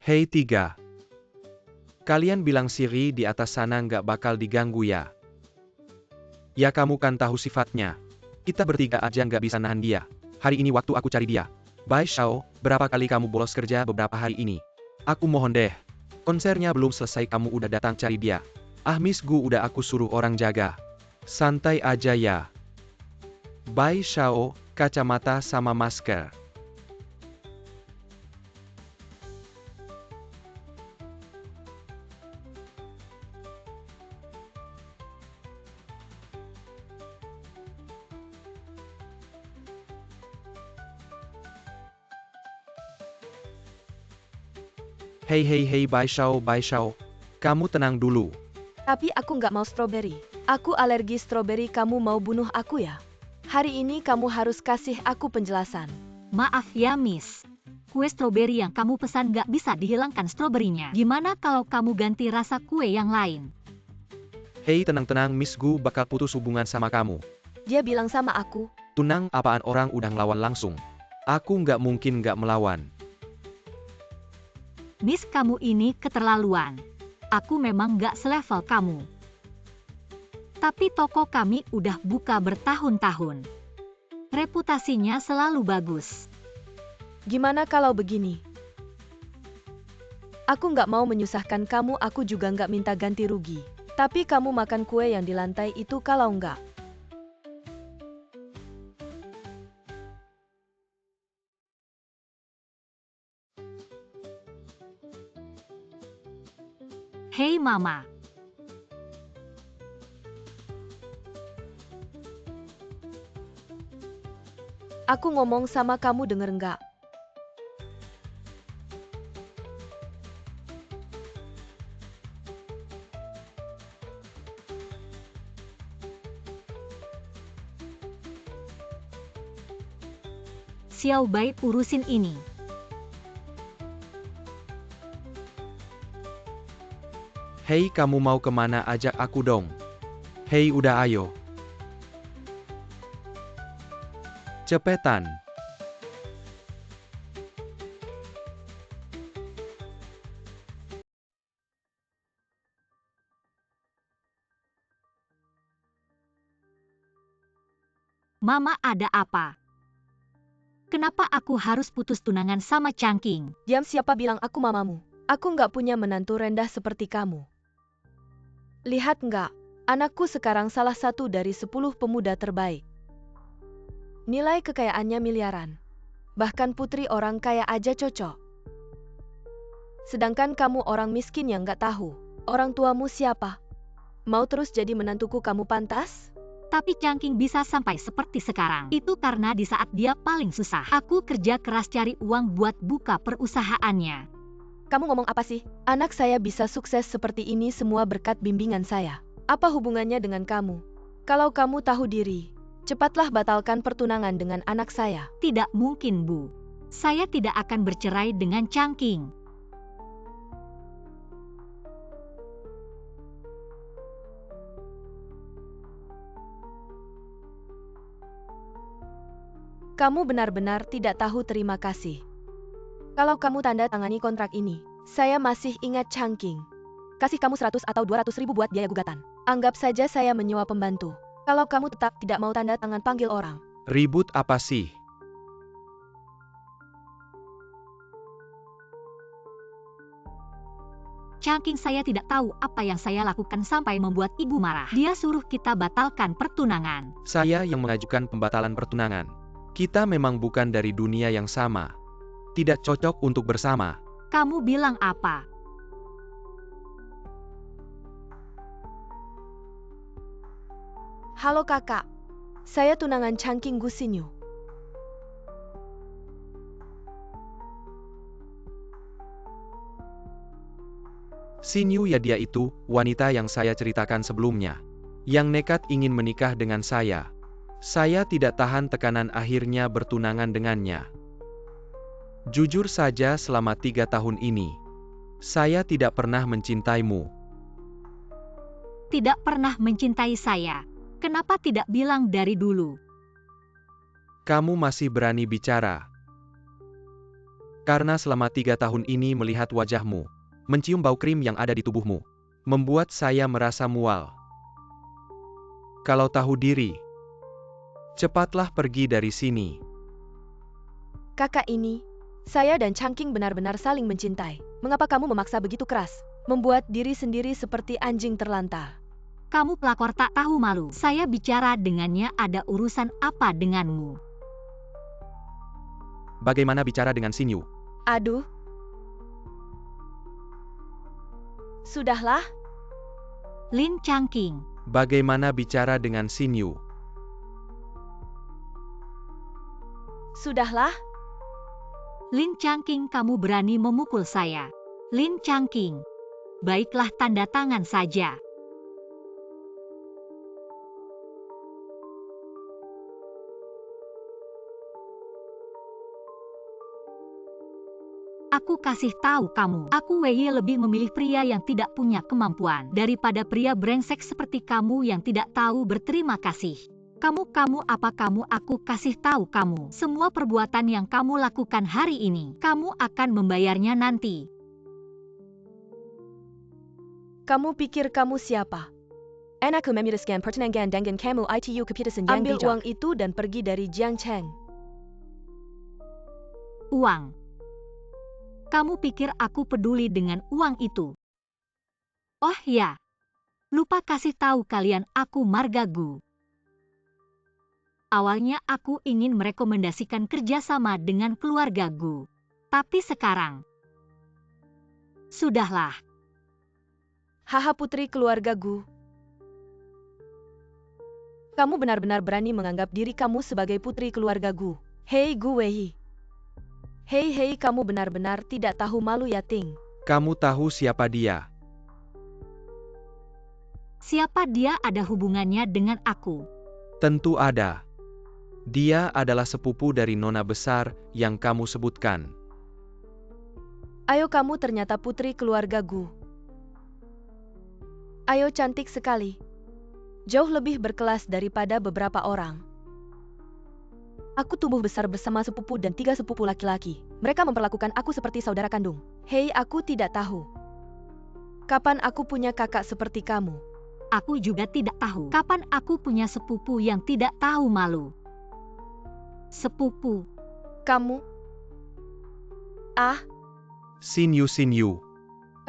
Hei tiga. Kalian bilang Siri di atas sana nggak bakal diganggu ya? Ya kamu kan tahu sifatnya. Kita bertiga aja nggak bisa nahan dia. Hari ini waktu aku cari dia. Bai Xiao, berapa kali kamu bolos kerja beberapa hari ini? Aku mohon deh. Konsernya belum selesai kamu udah datang cari dia. Ah Miss Gu udah aku suruh orang jaga. Santai aja ya. Bai Xiao, kacamata sama masker. Hei Bai Xiao. Kamu tenang dulu. Tapi aku nggak mau stroberi. Aku alergi stroberi, kamu mau bunuh aku ya? Hari ini kamu harus kasih aku penjelasan. Maaf ya Miss. Kue stroberi yang kamu pesan nggak bisa dihilangkan stroberinya. Gimana kalau kamu ganti rasa kue yang lain? Hei tenang-tenang Miss Gu bakal putus hubungan sama kamu. Dia bilang sama aku. Tunang apaan orang udah ngelawan langsung. Aku nggak mungkin nggak melawan. Miss kamu ini keterlaluan. Aku memang nggak selevel kamu. Tapi toko kami udah buka bertahun-tahun. Reputasinya selalu bagus. Gimana kalau begini? Aku nggak mau menyusahkan kamu, aku juga nggak minta ganti rugi. Tapi kamu makan kue yang di lantai itu kalau nggak. Hei Mama. Aku ngomong sama kamu denger nggak? Xiao Bai urusin ini. Hei kamu mau kemana, ajak aku dong. Hei udah ayo. Cepetan. Mama ada apa? Kenapa aku harus putus tunangan sama Changking? Diam, siapa bilang aku mamamu? Aku nggak punya menantu rendah seperti kamu. Lihat nggak? Anakku sekarang salah satu dari 10 pemuda terbaik. Nilai kekayaannya miliaran. Bahkan putri orang kaya aja cocok. Sedangkan kamu orang miskin yang nggak tahu. Orang tuamu siapa? Mau terus jadi menantuku kamu pantas? Tapi Changking bisa sampai seperti sekarang. Itu karena di saat dia paling susah. Aku kerja keras cari uang buat buka perusahaannya. Kamu ngomong apa sih? Anak saya bisa sukses seperti ini semua berkat bimbingan saya. Apa hubungannya dengan kamu? Kalau kamu tahu diri, cepatlah batalkan pertunangan dengan anak saya. Tidak mungkin, Bu. Saya tidak akan bercerai dengan Changking. Kamu benar-benar tidak tahu terima kasih. Kalau kamu tanda tangani kontrak ini, saya masih ingat Changking. Kasih kamu 100 atau 200 ribu buat biaya gugatan. Anggap saja saya menyewa pembantu. Kalau kamu tetap tidak mau tanda tangan, panggil orang. Ribut apa sih? Changking, saya tidak tahu apa yang saya lakukan sampai membuat ibu marah. Dia suruh kita batalkan pertunangan. Saya yang mengajukan pembatalan pertunangan. Kita memang bukan dari dunia yang sama. Tidak cocok untuk bersama. Kamu bilang apa? Halo kakak. Saya tunangan Changking Gu Xinyu. Xinyu ya, dia itu, wanita yang saya ceritakan sebelumnya. Yang nekat ingin menikah dengan saya. Saya tidak tahan tekanan, akhirnya bertunangan dengannya. Jujur saja selama 3 tahun ini, saya tidak pernah mencintaimu. Tidak pernah mencintai saya. Kenapa tidak bilang dari dulu? Kamu masih berani bicara. Karena selama 3 tahun ini melihat wajahmu, mencium bau krim yang ada di tubuhmu, membuat saya merasa mual. Kalau tahu diri, cepatlah pergi dari sini. Kakak ini, saya dan Changqing benar-benar saling mencintai. Mengapa kamu memaksa begitu keras? Membuat diri sendiri seperti anjing terlantar. Kamu pelakor tak tahu malu. Saya bicara dengannya, ada urusan apa denganmu? Bagaimana bicara dengan Xinyu? Aduh. Sudahlah. Lin Changqing. Bagaimana bicara dengan Xinyu? Sudahlah. Lin Changqing, kamu berani memukul saya. Lin Changqing. Baiklah, tanda tangan saja. Aku kasih tahu kamu, aku Wei lebih memilih pria yang tidak punya kemampuan daripada pria brengsek seperti kamu yang tidak tahu berterima kasih. Kamu aku kasih tahu kamu, semua perbuatan yang kamu lakukan hari ini, kamu akan membayarnya nanti. Kamu pikir kamu siapa? Enak memiraskan pertenangan dengan kamu itu keputusan yang Ambil bijak. Uang itu dan pergi dari Jiang Cheng. Uang. Kamu pikir aku peduli dengan uang itu? Oh ya, lupa kasih tahu kalian, aku Marga Gu. Awalnya aku ingin merekomendasikan kerjasama dengan keluarga Gu. Tapi sekarang, sudahlah. Haha, putri keluarga Gu. Kamu benar-benar berani menganggap diri kamu sebagai putri keluarga Gu. Hei Gu Wei. Hei, kamu benar-benar tidak tahu malu ya, Ting. Kamu tahu siapa dia? Siapa dia, ada hubungannya dengan aku? Tentu ada. Dia adalah sepupu dari nona besar yang kamu sebutkan. Ayo, kamu ternyata putri keluarga Gu. Ayo, cantik sekali. Jauh lebih berkelas daripada beberapa orang. Aku tumbuh besar bersama sepupu dan 3 sepupu laki-laki. Mereka memperlakukan aku seperti saudara kandung. Hei, aku tidak tahu. Kapan aku punya kakak seperti kamu? Aku juga tidak tahu. Kapan aku punya sepupu yang tidak tahu malu? Sepupu. Kamu? Ah, Xinyu.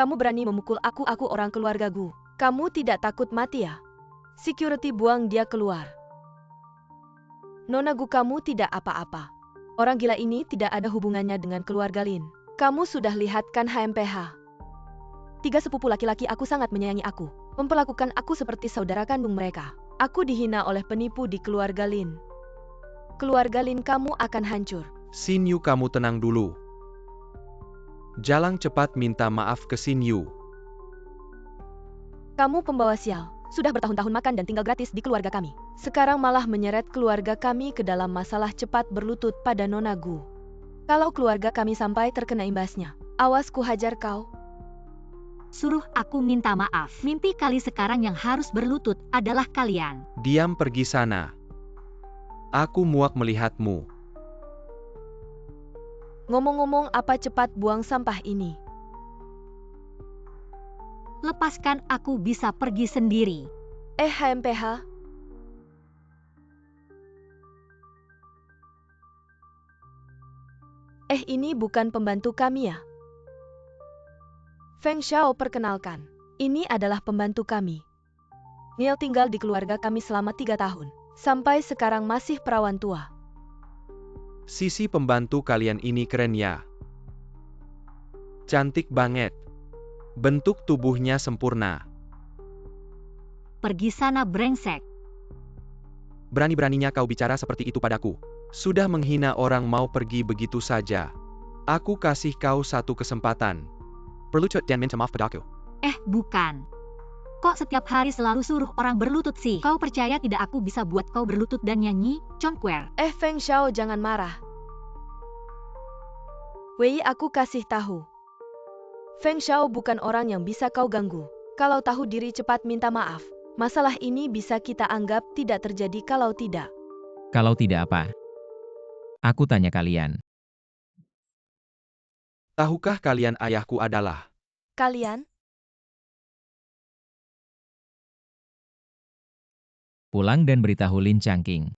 kamu berani memukul aku orang keluarga Gu. Kamu tidak takut mati ya? Security buang dia keluar. Nona Gu, kamu tidak apa-apa. Orang gila ini tidak ada hubungannya dengan keluarga Lin. Kamu sudah lihat kan HMPH? 3 sepupu laki-laki aku sangat menyayangi aku. Memperlakukan aku seperti saudara kandung mereka. Aku dihina oleh penipu di keluarga Lin. Keluarga Lin kamu akan hancur. Xinyu, kamu tenang dulu. Jalang cepat minta maaf ke Xinyu. Kamu pembawa sial. Sudah bertahun-tahun makan dan tinggal gratis di keluarga kami. Sekarang malah menyeret keluarga kami ke dalam masalah, cepat berlutut pada Nona Gu. Kalau keluarga kami sampai terkena imbasnya, awas ku hajar kau. Suruh aku minta maaf. Mimpi kali sekarang yang harus berlutut adalah kalian. Diam, pergi sana. Aku muak melihatmu. Ngomong-ngomong, apa cepat buang sampah ini. Lepaskan aku, bisa pergi sendiri. HMPH. Ini bukan pembantu kami ya? Feng Xiao, perkenalkan. Ini adalah pembantu kami. Neil tinggal di keluarga kami selama 3 tahun. Sampai sekarang masih perawan tua. Sisi pembantu kalian ini keren ya. Cantik banget. Bentuk tubuhnya sempurna. Pergi sana, brengsek. Berani-beraninya kau bicara seperti itu padaku. Sudah menghina orang mau pergi begitu saja. Aku kasih kau 1 kesempatan. Berlutut dan minta maaf padaku. Bukan. Kok setiap hari selalu suruh orang berlutut sih? Kau percaya tidak aku bisa buat kau berlutut dan nyanyi? Congquer. Feng Xiao, jangan marah. Wei, aku kasih tahu. Feng Xiao bukan orang yang bisa kau ganggu. Kalau tahu diri cepat minta maaf. Masalah ini bisa kita anggap tidak terjadi kalau tidak. Kalau tidak apa? Aku tanya kalian. Tahukah kalian ayahku adalah? Kalian? Pulang dan beritahu Lin Changqing.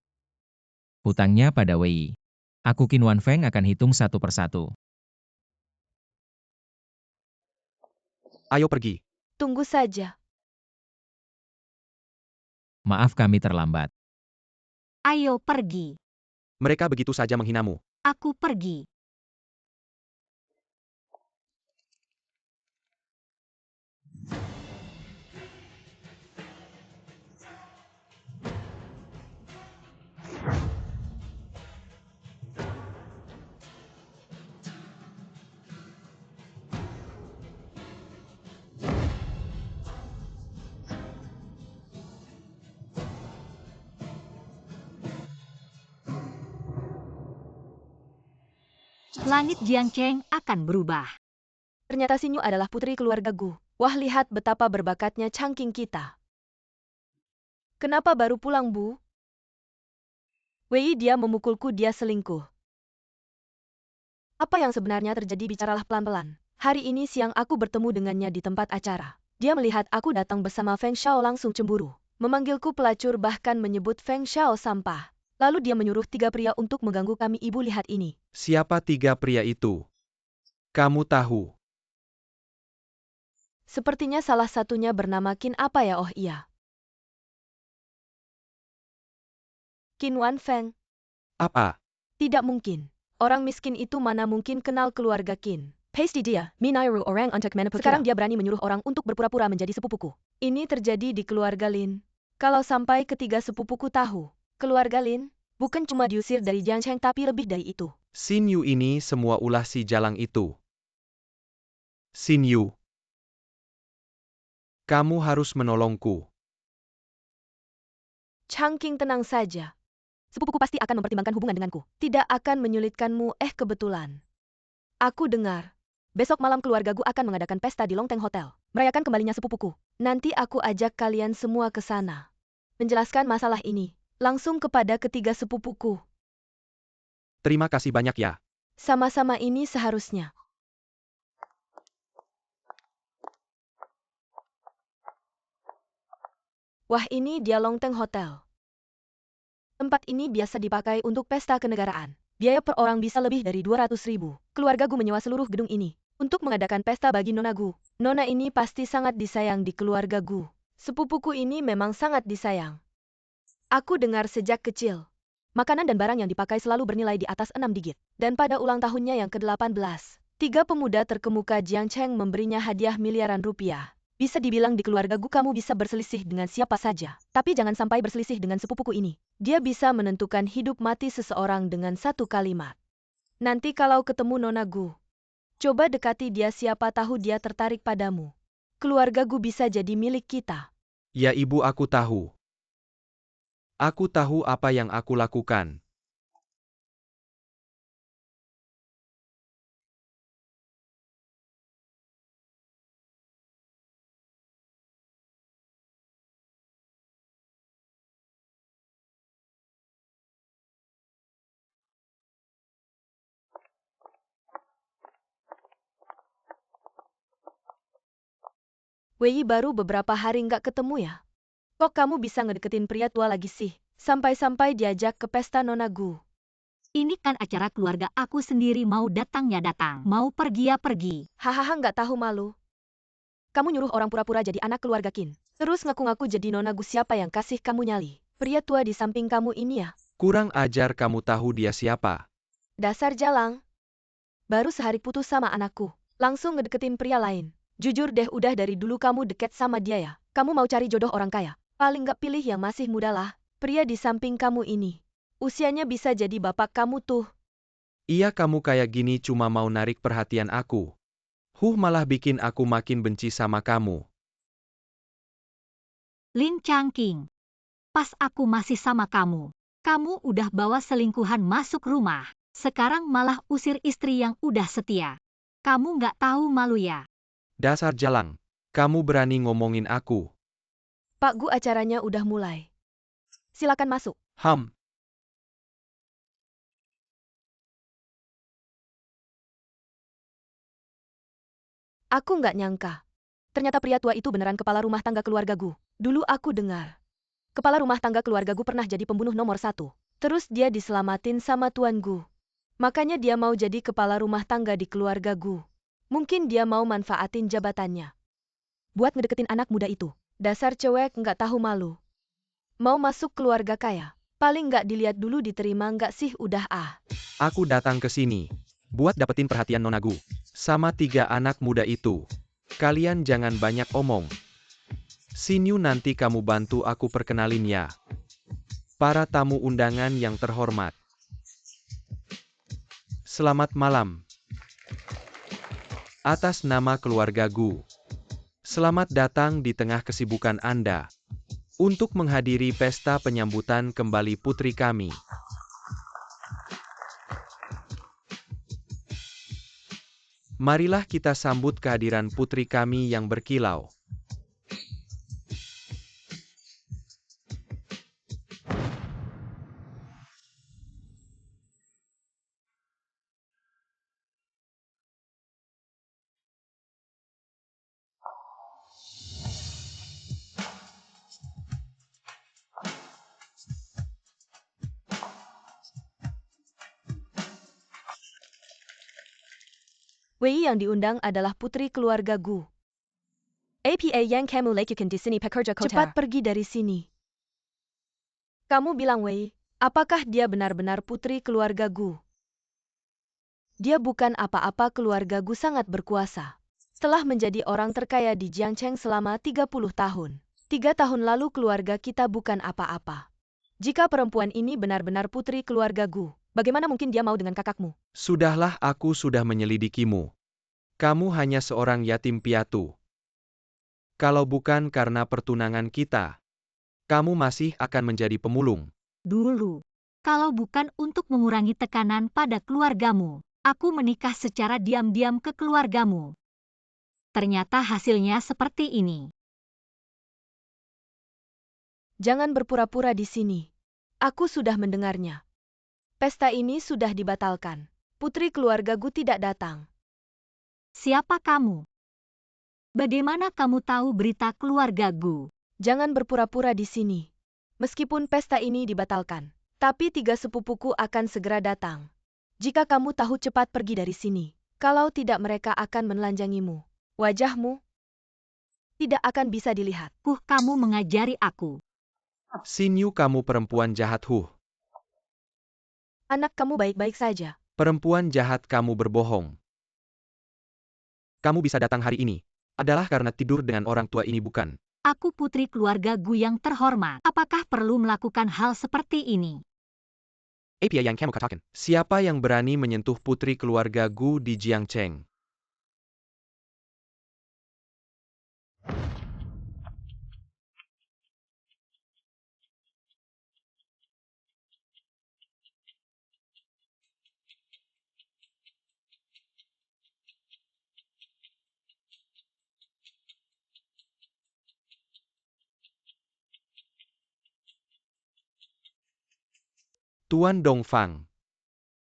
Hutangnya pada Wei. Aku Qin Wanfeng akan hitung satu persatu. Ayo pergi. Tunggu saja. Maaf kami terlambat. Ayo pergi. Mereka begitu saja menghinamu. Aku pergi. Langit Jiangcheng akan berubah. Ternyata Xinyu adalah putri keluarga Gu. Wah, lihat betapa berbakatnya Changqing kita. Kenapa baru pulang, Bu? Wei, dia memukulku, dia selingkuh. Apa yang sebenarnya terjadi? Bicaralah pelan-pelan. Hari ini siang aku bertemu dengannya di tempat acara. Dia melihat aku datang bersama Feng Xiao langsung cemburu. Memanggilku pelacur, bahkan menyebut Feng Xiao sampah. Lalu dia menyuruh 3 pria untuk mengganggu kami. Ibu, lihat ini. Siapa 3 pria itu? Kamu tahu? Sepertinya salah satunya bernama Qin apa ya? Oh iya. Qin Wanfeng. Apa? Tidak mungkin. Orang miskin itu mana mungkin kenal keluarga Qin. Pasti dia. Minairu orang untuk menepuk. Sekarang dia berani menyuruh orang untuk berpura-pura menjadi sepupuku. Ini terjadi di keluarga Lin. Kalau sampai ketiga sepupuku tahu, keluarga Lin bukan cuma diusir dari Jiangcheng tapi lebih dari itu. Xinyu ini semua ulah si Jalang itu. Xinyu. Kamu harus menolongku. Changqing, tenang saja. Sepupuku pasti akan mempertimbangkan hubungan denganku. Tidak akan menyulitkanmu. Kebetulan. Aku dengar. Besok malam keluarga Gu akan mengadakan pesta di Longteng Hotel. Merayakan kembalinya sepupuku. Nanti aku ajak kalian semua ke sana. Menjelaskan masalah ini. Langsung kepada ketiga sepupuku. Terima kasih banyak ya. Sama-sama, ini seharusnya. Wah, ini dia Longteng Hotel. Tempat ini biasa dipakai untuk pesta kenegaraan. Biaya per orang bisa lebih dari 200.000. Keluarga Gu menyewa seluruh gedung ini untuk mengadakan pesta bagi Nona Gu. Nona ini pasti sangat disayang di keluarga Gu. Sepupuku ini memang sangat disayang. Aku dengar sejak kecil. Makanan dan barang yang dipakai selalu bernilai di atas 6 digit. Dan pada ulang tahunnya yang ke-18, 3 pemuda terkemuka Jiangcheng memberinya hadiah miliaran rupiah. Bisa dibilang di keluarga Gu kamu bisa berselisih dengan siapa saja. Tapi jangan sampai berselisih dengan sepupuku ini. Dia bisa menentukan hidup mati seseorang dengan satu kalimat. Nanti kalau ketemu Nona Gu, coba dekati dia, siapa tahu dia tertarik padamu. Keluarga Gu bisa jadi milik kita. Ya ibu, aku tahu. Aku tahu apa yang aku lakukan. Wei, baru beberapa hari nggak ketemu ya? Kok kamu bisa ngedeketin pria tua lagi sih? Sampai-sampai diajak ke pesta Nona Gu. Ini kan acara keluarga aku sendiri, mau datang ya datang, mau pergi ya pergi. Hahaha, nggak tahu malu. Kamu nyuruh orang pura-pura jadi anak keluarga Qin. Terus ngaku-ngaku jadi Nona Gu. Siapa yang kasih kamu nyali? Pria tua di samping kamu ini ya? Kurang ajar, kamu tahu dia siapa? Dasar Jalang. Baru sehari putus sama anakku. Langsung ngedeketin pria lain. Jujur deh, udah dari dulu kamu deket sama dia ya? Kamu mau cari jodoh orang kaya? Paling nggak pilih yang masih muda lah. Pria di samping kamu ini. Usianya bisa jadi bapak kamu tuh. Iya, kamu kayak gini cuma mau narik perhatian aku. Malah bikin aku makin benci sama kamu. Lin Changqing, pas aku masih sama kamu, kamu udah bawa selingkuhan masuk rumah. Sekarang malah usir istri yang udah setia. Kamu nggak tahu malu ya? Dasar Jalang. Kamu berani ngomongin aku. Pak Gu, acaranya udah mulai. Silakan masuk. Aku nggak nyangka. Ternyata pria tua itu beneran kepala rumah tangga keluarga Gu. Dulu aku dengar. Kepala rumah tangga keluarga Gu pernah jadi pembunuh nomor 1. Terus dia diselamatin sama Tuan Gu. Makanya dia mau jadi kepala rumah tangga di keluarga Gu. Mungkin dia mau manfaatin jabatannya. Buat ngedeketin anak muda itu. Dasar cewek nggak tahu malu. Mau masuk keluarga kaya. Paling nggak dilihat dulu diterima nggak sih udah ah. Aku datang ke sini buat dapetin perhatian Nona Gu sama 3 anak muda itu. Kalian jangan banyak omong. Sinyu nanti kamu bantu aku perkenalin ya. Para tamu undangan yang terhormat. Selamat malam. Atas nama keluarga Gu. Selamat datang di tengah kesibukan Anda. Untuk menghadiri pesta penyambutan kembali putri kami. Marilah kita sambut kehadiran putri kami yang berkilau. Wei yang diundang adalah putri keluarga Gu. Apa yang kamu lakukan di sini pekerja kota? Cepat pergi dari sini. Kamu bilang Wei, apakah dia benar-benar putri keluarga Gu? Dia bukan apa-apa, keluarga Gu sangat berkuasa. Setelah menjadi orang terkaya di Jiangcheng selama 30 tahun. 3 tahun lalu keluarga kita bukan apa-apa. Jika perempuan ini benar-benar putri keluarga Gu, bagaimana mungkin dia mau dengan kakakmu? Sudahlah, aku sudah menyelidikimu. Kamu hanya seorang yatim piatu. Kalau bukan karena pertunangan kita, kamu masih akan menjadi pemulung. Dulu, kalau bukan untuk mengurangi tekanan pada keluargamu, aku menikah secara diam-diam ke keluargamu. Ternyata hasilnya seperti ini. Jangan berpura-pura di sini. Aku sudah mendengarnya. Pesta ini sudah dibatalkan. Putri keluarga Gu tidak datang. Siapa kamu? Bagaimana kamu tahu berita keluarga Gu? Jangan berpura-pura di sini. Meskipun pesta ini dibatalkan, tapi 3 sepupuku akan segera datang. Jika kamu tahu, cepat pergi dari sini. Kalau tidak, mereka akan menelanjangimu. Wajahmu tidak akan bisa dilihat. Kamu mengajari aku. Sinyu, kamu perempuan jahat. Anak kamu baik-baik saja. Perempuan jahat, kamu berbohong. Kamu bisa datang hari ini adalah karena tidur dengan orang tua ini, bukan? Aku putri keluarga Gu yang terhormat. Apakah perlu melakukan hal seperti ini? Apa yang kamu katakan? Siapa yang berani menyentuh putri keluarga Gu di Jiangcheng? Tuan Dongfang.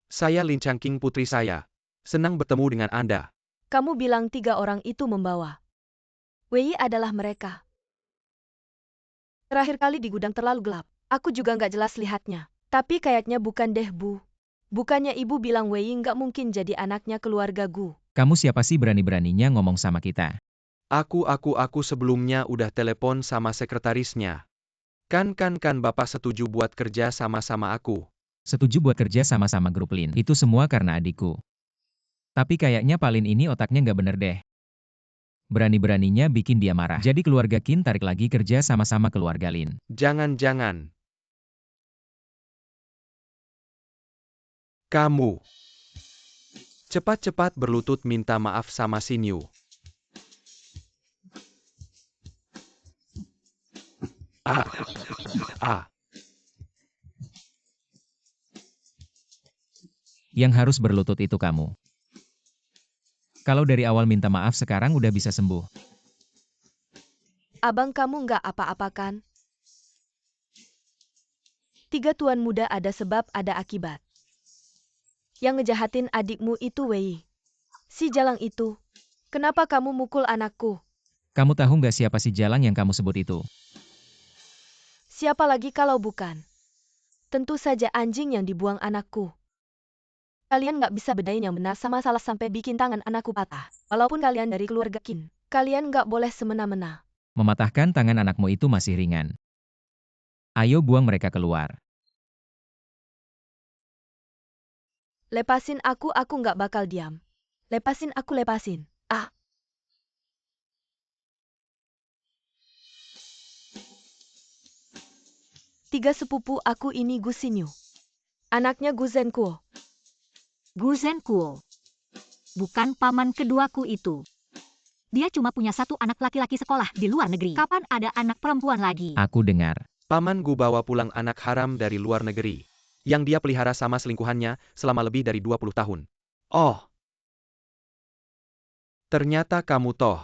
Saya Lin Changqing, putri saya. Senang bertemu dengan Anda. Kamu bilang 3 orang itu membawa. Wei adalah mereka. Terakhir kali di gudang terlalu gelap. Aku juga nggak jelas lihatnya. Tapi kayaknya bukan deh, Bu. Bukannya ibu bilang Wei nggak mungkin jadi anaknya keluarga Gu. Kamu siapa sih berani-beraninya ngomong sama kita? Aku sebelumnya udah telepon sama sekretarisnya. Kan Bapak setuju buat kerja sama-sama aku. Setuju buat kerja sama-sama grup Lin. Itu semua karena adikku. Tapi kayaknya Palin ini otaknya nggak bener deh. Berani-beraninya bikin dia marah. Jadi keluarga Qin tarik lagi kerja sama-sama keluarga Lin. Jangan-jangan kamu cepat-cepat berlutut minta maaf sama Sinyu. Yang harus berlutut itu kamu. Kalau dari awal minta maaf, sekarang udah bisa sembuh. Abang kamu nggak apa-apa kan? 3 tuan muda ada sebab ada akibat. Yang ngejahatin adikmu itu Wei. Si jalang itu. Kenapa kamu mukul anakku? Kamu tahu nggak siapa si Jalang yang kamu sebut itu? Siapa lagi kalau bukan? Tentu saja anjing yang dibuang anakku. Kalian nggak bisa bedain yang benar sama salah sampai bikin tangan anakku patah. Walaupun kalian dari keluarga Qin, kalian nggak boleh semena-mena. Mematahkan tangan anakmu itu masih ringan. Ayo buang mereka keluar. Lepasin aku nggak bakal diam. Lepasin aku, lepasin. Ah. Tiga sepupu aku ini Gu Xinyu. Anaknya Gu Zhenkuo. Gu Zhenkuo. Bukan paman keduaku itu. Dia cuma punya satu anak laki-laki sekolah di luar negeri. Kapan ada anak perempuan lagi? Aku dengar. Paman Gu bawa pulang anak haram dari luar negeri, yang dia pelihara sama selingkuhannya selama lebih dari 20 tahun. Oh, ternyata kamu toh.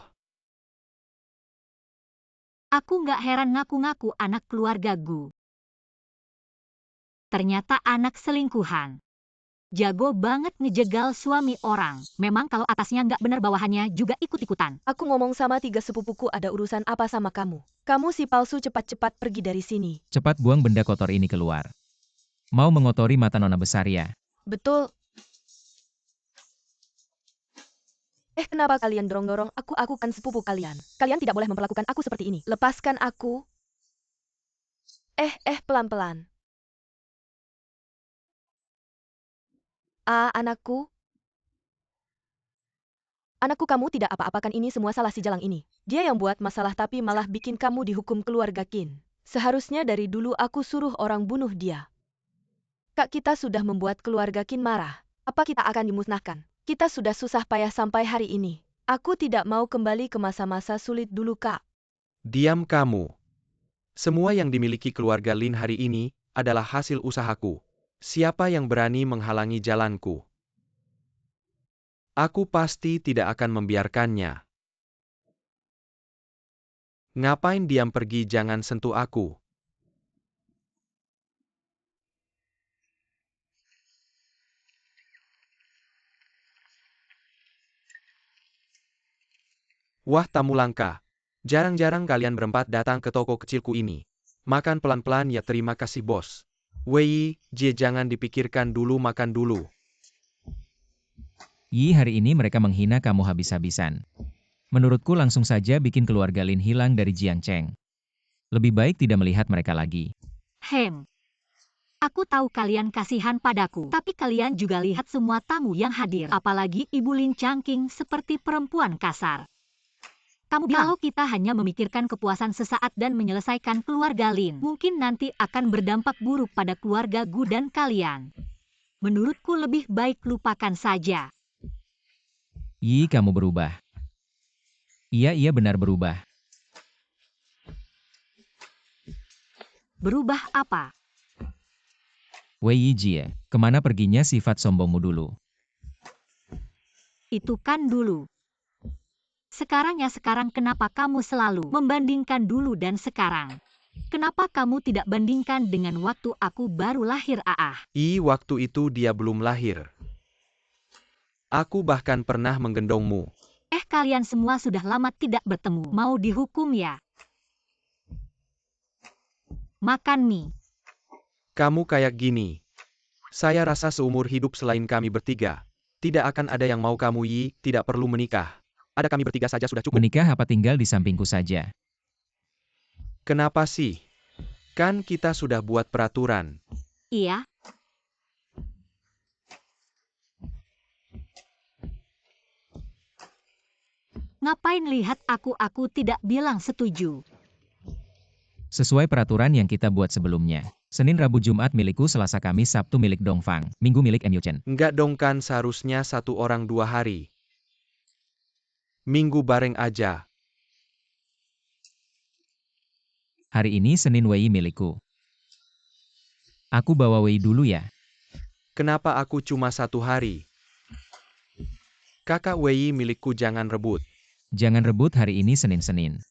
Aku nggak heran ngaku-ngaku anak keluarga Gu. Ternyata anak selingkuhan. Jago banget ngejegal suami orang. Memang kalau atasnya nggak bener bawahannya juga ikut-ikutan. Aku ngomong sama tiga sepupuku, ada urusan apa sama kamu? Kamu si palsu, cepat-cepat pergi dari sini. Cepat buang benda kotor ini keluar. Mau mengotori mata nona besar ya? Betul. Kenapa kalian dorong-dorong aku? Aku kan sepupu kalian. Kalian tidak boleh memperlakukan aku seperti ini. Lepaskan aku. Pelan-pelan. Anakku. Anakku, kamu tidak apa-apakan, ini semua salah si Jalang ini. Dia yang buat masalah tapi malah bikin kamu dihukum keluarga Qin. Seharusnya dari dulu aku suruh orang bunuh dia. Kak, kita sudah membuat keluarga Qin marah. Apa kita akan dimusnahkan? Kita sudah susah payah sampai hari ini. Aku tidak mau kembali ke masa-masa sulit dulu, Kak. Diam kamu. Semua yang dimiliki keluarga Lin hari ini adalah hasil usahaku. Siapa yang berani menghalangi jalanku? Aku pasti tidak akan membiarkannya. Ngapain diam, pergi, jangan sentuh aku. Wah, tamu langka. Jarang-jarang kalian berempat datang ke toko kecilku ini. Makan pelan-pelan ya, terima kasih bos. Wei, Jie, jangan dipikirkan dulu, makan dulu. Yi, hari ini mereka menghina kamu habis-habisan. Menurutku langsung saja bikin keluarga Lin hilang dari Jiangcheng. Lebih baik tidak melihat mereka lagi. Aku tahu kalian kasihan padaku, tapi kalian juga lihat semua tamu yang hadir. Apalagi Ibu Lin Changqing seperti perempuan kasar. Kamu bilang kalau kita hanya memikirkan kepuasan sesaat dan menyelesaikan keluarga Lin, mungkin nanti akan berdampak buruk pada keluarga Gu dan kalian. Menurutku lebih baik lupakan saja. Yi, kamu berubah. Iya benar berubah. Berubah apa? Wei Jie, kemana perginya sifat sombongmu dulu? Itu kan dulu. Sekarang kenapa kamu selalu membandingkan dulu dan sekarang? Kenapa kamu tidak bandingkan dengan waktu aku baru lahir? Waktu itu dia belum lahir. Aku bahkan pernah menggendongmu. Kalian semua sudah lama tidak bertemu. Mau dihukum ya? Makan mie. Kamu kayak gini. Saya rasa seumur hidup selain kami bertiga, tidak akan ada yang mau kamu, Yi, tidak perlu menikah. Ada kami bertiga saja sudah cukup. Menikah apa tinggal di sampingku saja? Kenapa sih? Kan kita sudah buat peraturan. Iya. Ngapain lihat aku tidak bilang setuju. Sesuai peraturan yang kita buat sebelumnya. Senin, Rabu, Jumat milikku, Selasa, Kamis, Sabtu milik Dongfang, Minggu milik Mu Chen. Enggak dong, kan seharusnya satu orang 2 hari. Minggu bareng aja. Hari ini Senin, Wei milikku. Aku bawa Wei dulu ya. Kenapa aku cuma 1 hari? Kakak Wei milikku, jangan rebut. Jangan rebut, hari ini Senin.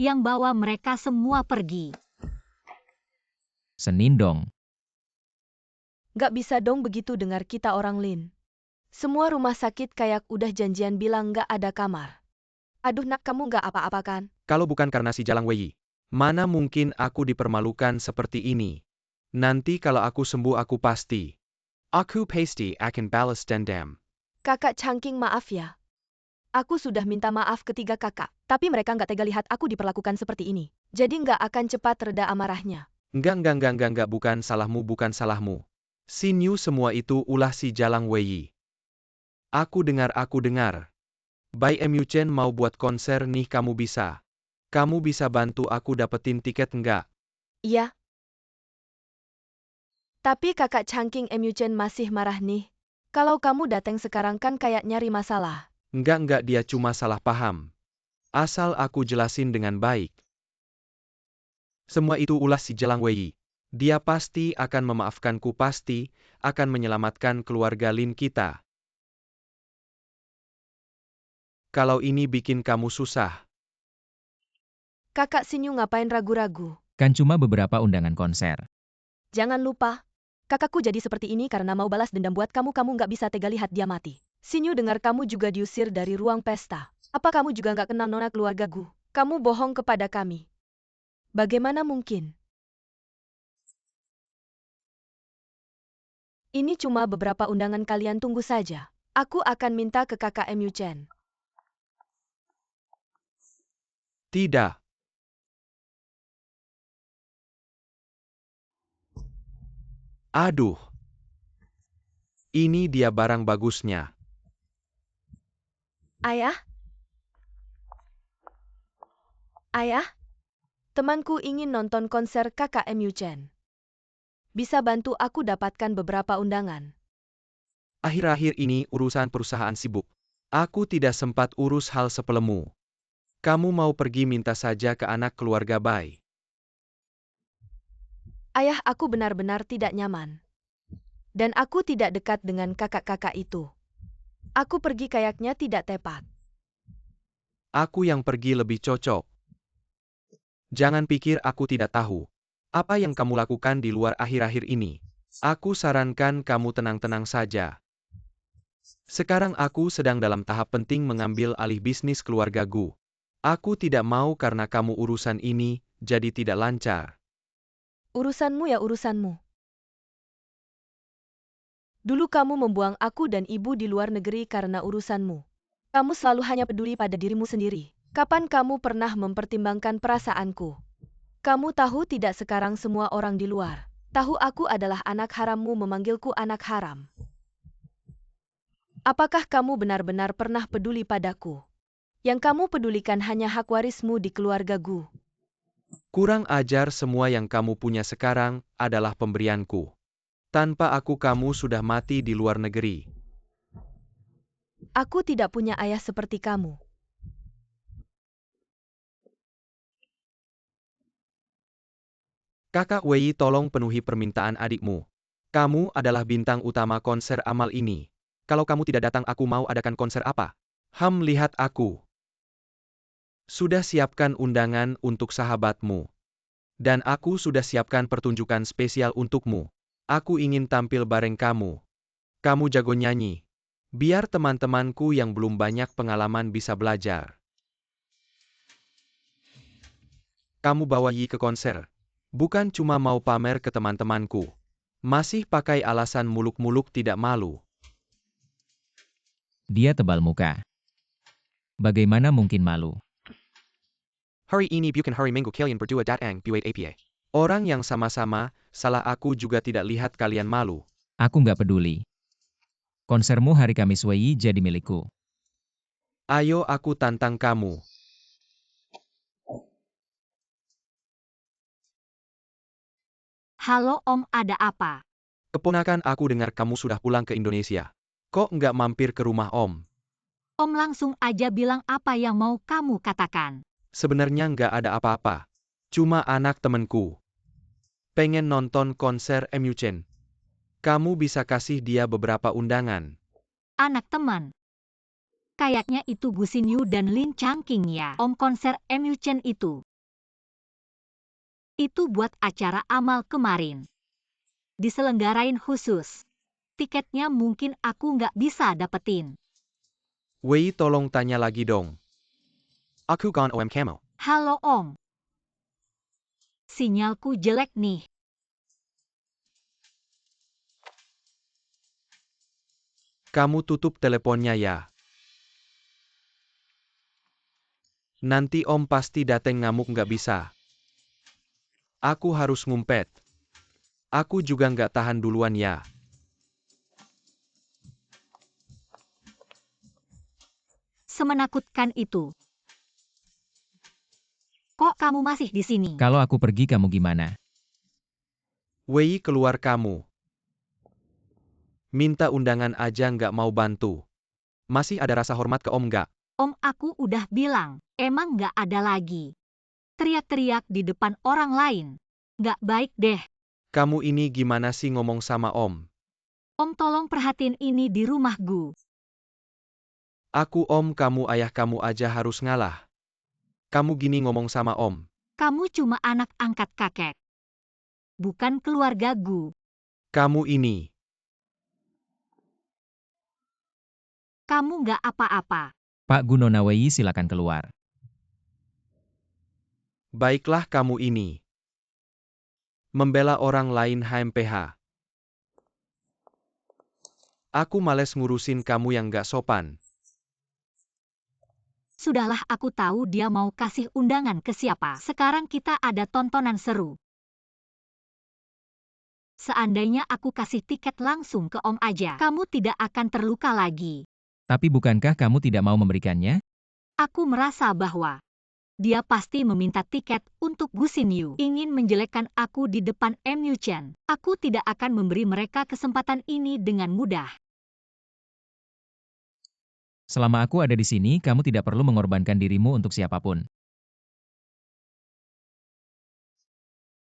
Yang bawa mereka semua pergi. Senin dong. Gak bisa dong begitu dengar kita orang Lin. Semua rumah sakit kayak udah janjian bilang nggak ada kamar. Aduh nak, kamu nggak apa-apa kan? Kalau bukan karena si Jalang Wei, mana mungkin aku dipermalukan seperti ini. Nanti kalau aku sembuh aku pasti. Aku pasti akan balas dendam. Kakak Changking, maaf ya. Aku sudah minta maaf ketiga kakak, tapi mereka nggak tega lihat aku diperlakukan seperti ini. Jadi nggak akan cepat reda amarahnya. Enggak, bukan salahmu. Si New, semua itu ulah si Jalang Wei. Aku dengar. Bai Mu Chen mau buat konser nih, kamu bisa. Kamu bisa bantu aku dapetin tiket enggak? Iya. Tapi kakak Changking Mu Chen masih marah nih. Kalau kamu datang sekarang kan kayak nyari masalah. Enggak, dia cuma salah paham. Asal aku jelasin dengan baik. Semua itu ulah si Jalang Wei. Dia pasti akan memaafkanku, pasti akan menyelamatkan keluarga Lin kita. Kalau ini bikin kamu susah. Kakak Sinyu ngapain ragu-ragu? Kan cuma beberapa undangan konser. Jangan lupa, kakakku jadi seperti ini karena mau balas dendam buat kamu nggak bisa tega lihat dia mati. Sinyu dengar kamu juga diusir dari ruang pesta. Apa kamu juga nggak kenal nona keluargaku? Kamu bohong kepada kami. Bagaimana mungkin? Ini cuma beberapa undangan, kalian tunggu saja. Aku akan minta ke kakak Mu Chen. Tidak. Aduh. Ini dia barang bagusnya. Ayah? Ayah? Temanku ingin nonton konser kakak Mu Chen. Bisa bantu aku dapatkan beberapa undangan? Akhir-akhir ini urusan perusahaan sibuk. Aku tidak sempat urus hal sepelemu. Kamu mau pergi minta saja ke anak keluarga Bai. Ayah, aku benar-benar tidak nyaman. Dan aku tidak dekat dengan kakak-kakak itu. Aku pergi kayaknya tidak tepat. Aku yang pergi lebih cocok. Jangan pikir aku tidak tahu apa yang kamu lakukan di luar akhir-akhir ini. Aku sarankan kamu tenang-tenang saja. Sekarang aku sedang dalam tahap penting mengambil alih bisnis keluarga Gu. Aku tidak mau karena kamu urusan ini jadi tidak lancar. Urusanmu ya urusanmu. Dulu kamu membuang aku dan ibu di luar negeri karena urusanmu. Kamu selalu hanya peduli pada dirimu sendiri. Kapan kamu pernah mempertimbangkan perasaanku? Kamu tahu tidak, sekarang semua orang di luar tahu aku adalah anak harammu memanggilku anak haram. Apakah kamu benar-benar pernah peduli padaku? Yang kamu pedulikan hanya hak warismu di keluarga Gu. Kurang ajar, semua yang kamu punya sekarang adalah pemberianku. Tanpa aku kamu sudah mati di luar negeri. Aku tidak punya ayah seperti kamu. Kakak Wei, tolong penuhi permintaan adikmu. Kamu adalah bintang utama konser amal ini. Kalau kamu tidak datang, aku mau adakan konser apa? Lihat aku. Sudah siapkan undangan untuk sahabatmu. Dan aku sudah siapkan pertunjukan spesial untukmu. Aku ingin tampil bareng kamu. Kamu jago nyanyi. Biar teman-temanku yang belum banyak pengalaman bisa belajar. Kamu bawa Yi ke konser. Bukan cuma mau pamer ke teman-temanku. Masih pakai alasan muluk-muluk tidak malu. Dia tebal muka. Bagaimana mungkin malu? Hari ini bukan hari Minggu, kalian berdua datang buat apa? Orang yang sama-sama, salah aku juga tidak lihat kalian malu. Aku nggak peduli. Konsermu hari Kamis Wei jadi milikku. Ayo aku tantang kamu. Halo Om, ada apa? Keponakan aku dengar kamu sudah pulang ke Indonesia. Kok nggak mampir ke rumah Om? Om langsung aja bilang apa yang mau kamu katakan. Sebenarnya nggak ada apa-apa. Cuma anak temenku pengen nonton konser Mu Chen. Kamu bisa kasih dia beberapa undangan. Anak teman. Kayaknya itu Gu Xinyu dan Lin Changqing ya. Om, konser Mu Chen itu. Itu buat acara amal kemarin. Diselenggarain khusus. tiketnya mungkin aku nggak bisa dapetin. Wei tolong tanya lagi dong. Aku gone om kamu. Halo Om. Sinyalku jelek nih. Kamu tutup teleponnya ya. Nanti om pasti dateng ngamuk nggak bisa. Aku harus ngumpet. Aku juga nggak tahan duluan ya. Semenakutkan itu. Kok kamu masih di sini? Kalau aku pergi kamu gimana? Wei keluar kamu. Minta undangan aja nggak mau bantu. Masih ada rasa hormat ke om nggak? Om, aku udah bilang, emang nggak ada lagi. Teriak-teriak di depan orang lain. Nggak baik deh. Kamu ini gimana sih ngomong sama om? Om tolong perhatiin ini di rumah Gu. Aku om kamu ayah kamu aja harus ngalah. Kamu gini ngomong sama om. Kamu cuma anak angkat kakek. Bukan keluarga Gu. Kamu ini. Kamu nggak apa-apa. Pak Nona Wei silakan keluar. Baiklah kamu ini. Membela orang lain HMPH. Aku males ngurusin kamu yang nggak sopan. Sudahlah, aku tahu dia mau kasih undangan ke siapa. Sekarang kita ada tontonan seru. Seandainya aku kasih tiket langsung ke Om aja, kamu tidak akan terluka lagi. Tapi bukankah kamu tidak mau memberikannya? Aku merasa bahwa dia pasti meminta tiket untuk Gu Xinyu. Ingin menjelekkan aku di depan MU Chen. Aku tidak akan memberi mereka kesempatan ini dengan mudah. Selama aku ada di sini, kamu tidak perlu mengorbankan dirimu untuk siapapun.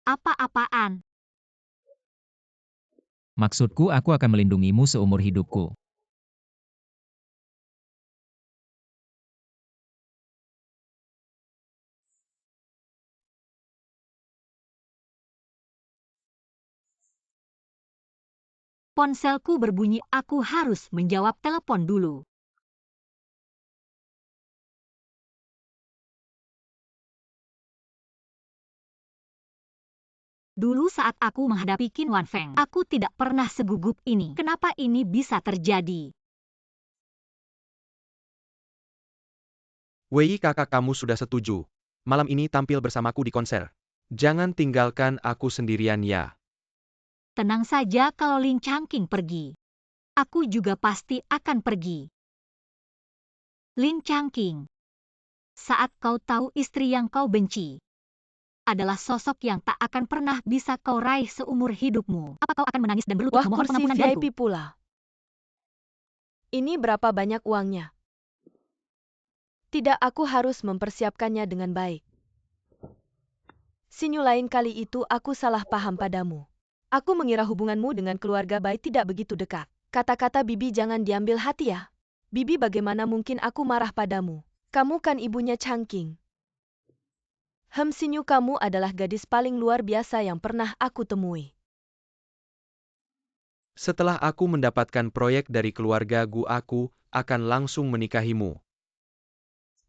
Apa-apaan? Maksudku, aku akan melindungimu seumur hidupku. Ponselku berbunyi, aku harus menjawab telepon dulu. Dulu saat aku menghadapi Qin Wanfeng, aku tidak pernah segugup ini. Kenapa ini bisa terjadi? Wei kakak kamu sudah setuju. Malam ini tampil bersamaku di konser. Jangan tinggalkan aku sendirian ya. Tenang saja kalau Lin Changqing pergi. Aku juga pasti akan pergi. Lin Changqing. Saat kau tahu istri yang kau benci adalah sosok yang tak akan pernah bisa kau raih seumur hidupmu. Apa kau akan menangis dan berlutut Wah, memohon kursi pengampunan VIP dariku? pula. Ini berapa banyak uangnya? Tidak, aku harus mempersiapkannya dengan baik. Xinyu, lain kali itu aku salah paham padamu. Aku mengira hubunganmu dengan keluarga Bai tidak begitu dekat. Kata-kata Bibi jangan diambil hati ya. Bibi, bagaimana mungkin aku marah padamu? Kamu kan ibunya Changqing. Xinyu, kamu adalah gadis paling luar biasa yang pernah aku temui. Setelah aku mendapatkan proyek dari keluarga Gu, aku akan langsung menikahimu.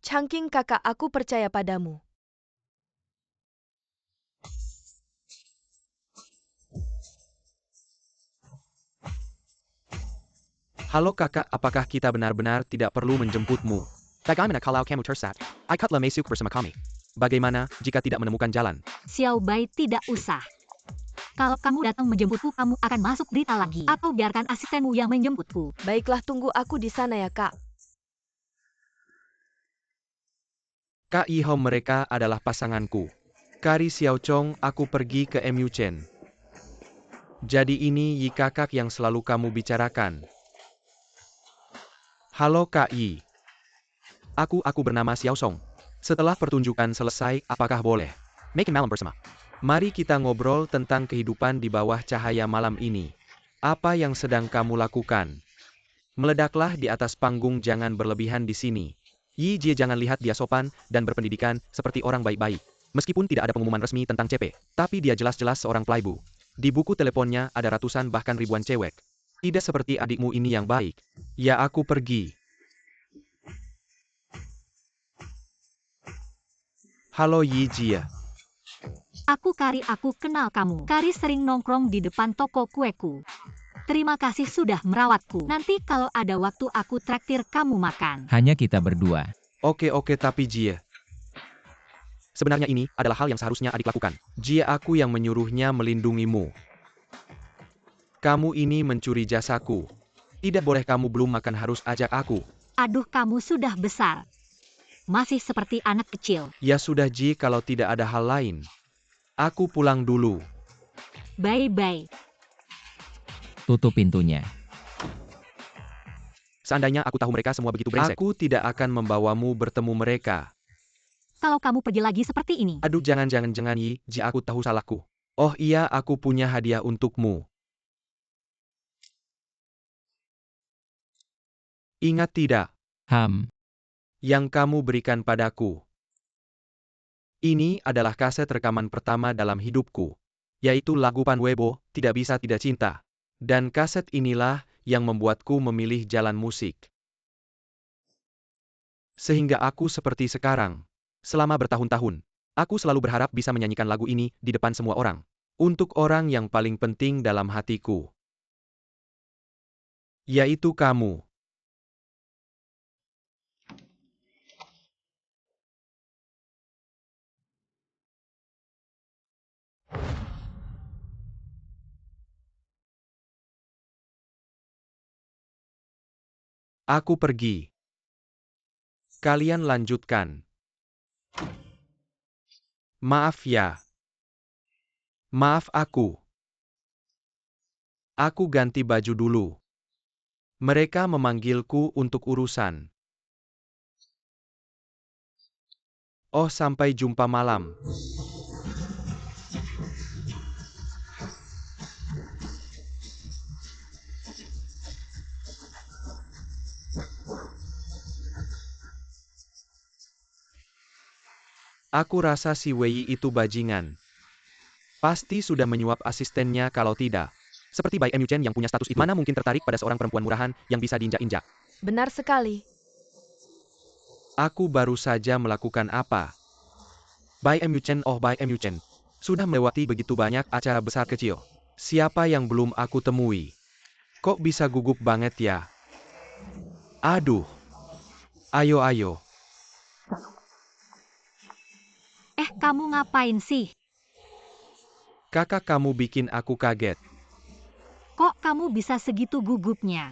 Changqing kakak, aku percaya padamu. Halo kakak, apakah kita benar-benar tidak perlu menjemputmu? Bagaimana kalau kamu tersesat? Ikutlah masuk bersama kami. Bagaimana jika tidak menemukan jalan? Xiao Bai, tidak usah. Kalau kamu datang menjemputku, kamu akan masuk berita lagi. Atau biarkan asistenmu yang menjemputku. Baiklah, tunggu aku di sana ya kak. Kak Ihom, mereka adalah pasanganku. Kari Xiaochong, aku pergi ke MU Chen. Jadi ini Yi kakak yang selalu kamu bicarakan. Halo Kak Yi. Aku bernama Xiaosong. Setelah pertunjukan selesai, apakah boleh makin malam bersama? Mari kita ngobrol tentang kehidupan di bawah cahaya malam ini. Apa yang sedang kamu lakukan? Meledaklah di atas panggung, jangan berlebihan di sini. Yi Jie, jangan lihat dia sopan dan berpendidikan seperti orang baik-baik. Meskipun tidak ada pengumuman resmi tentang CP, tapi dia jelas-jelas seorang playboy. Di buku teleponnya ada ratusan bahkan ribuan cewek. Tidak seperti adikmu ini yang baik. Ya, aku pergi. Halo Yi Jie. Aku kenal kamu. Kari sering nongkrong di depan toko kueku. Terima kasih sudah merawatku. Nanti kalau ada waktu aku traktir kamu makan. Hanya kita berdua. Oke, tapi Jie. Sebenarnya ini adalah hal yang seharusnya adik lakukan. Jie, aku yang menyuruhnya melindungimu. Kamu ini mencuri jasaku. Tidak boleh, kamu belum makan harus ajak aku. Aduh, kamu sudah besar. Masih seperti anak kecil. Ya sudah Ji, kalau tidak ada hal lain. Aku pulang dulu. Bye-bye. Tutup pintunya. Seandainya aku tahu mereka semua begitu brengsek, aku tidak akan membawamu bertemu mereka. Kalau kamu pergi lagi seperti ini. Aduh, jangan Yi, Ji, aku tahu salahku. Oh iya, aku punya hadiah untukmu. Ingat tidak? Yang kamu berikan padaku. Ini adalah kaset rekaman pertama dalam hidupku. Yaitu lagu Panwebo, Tidak Bisa Tidak Cinta. Dan kaset inilah yang membuatku memilih jalan musik. Sehingga aku seperti sekarang. Selama bertahun-tahun, aku selalu berharap bisa menyanyikan lagu ini di depan semua orang. Untuk orang yang paling penting dalam hatiku. Yaitu kamu. Aku pergi. Kalian lanjutkan. Maaf ya. Maaf aku. Aku ganti baju dulu. Mereka memanggilku untuk urusan. Oh, sampai jumpa malam. Aku rasa si Wei itu bajingan. Pasti sudah menyuap asistennya kalau tidak. Seperti Bai Em-Yuchen yang punya status itu. Mana mungkin tertarik pada seorang perempuan murahan yang bisa diinjak-injak. Benar sekali. Aku baru saja melakukan apa? Bai Em-Yuchen, oh Bai Em-Yuchen. Sudah melewati begitu banyak acara besar kecil. Siapa yang belum aku temui? Kok bisa gugup banget ya? Aduh. Ayo. Kamu ngapain sih? Kakak, kamu bikin aku kaget. Kok kamu bisa segitu gugupnya?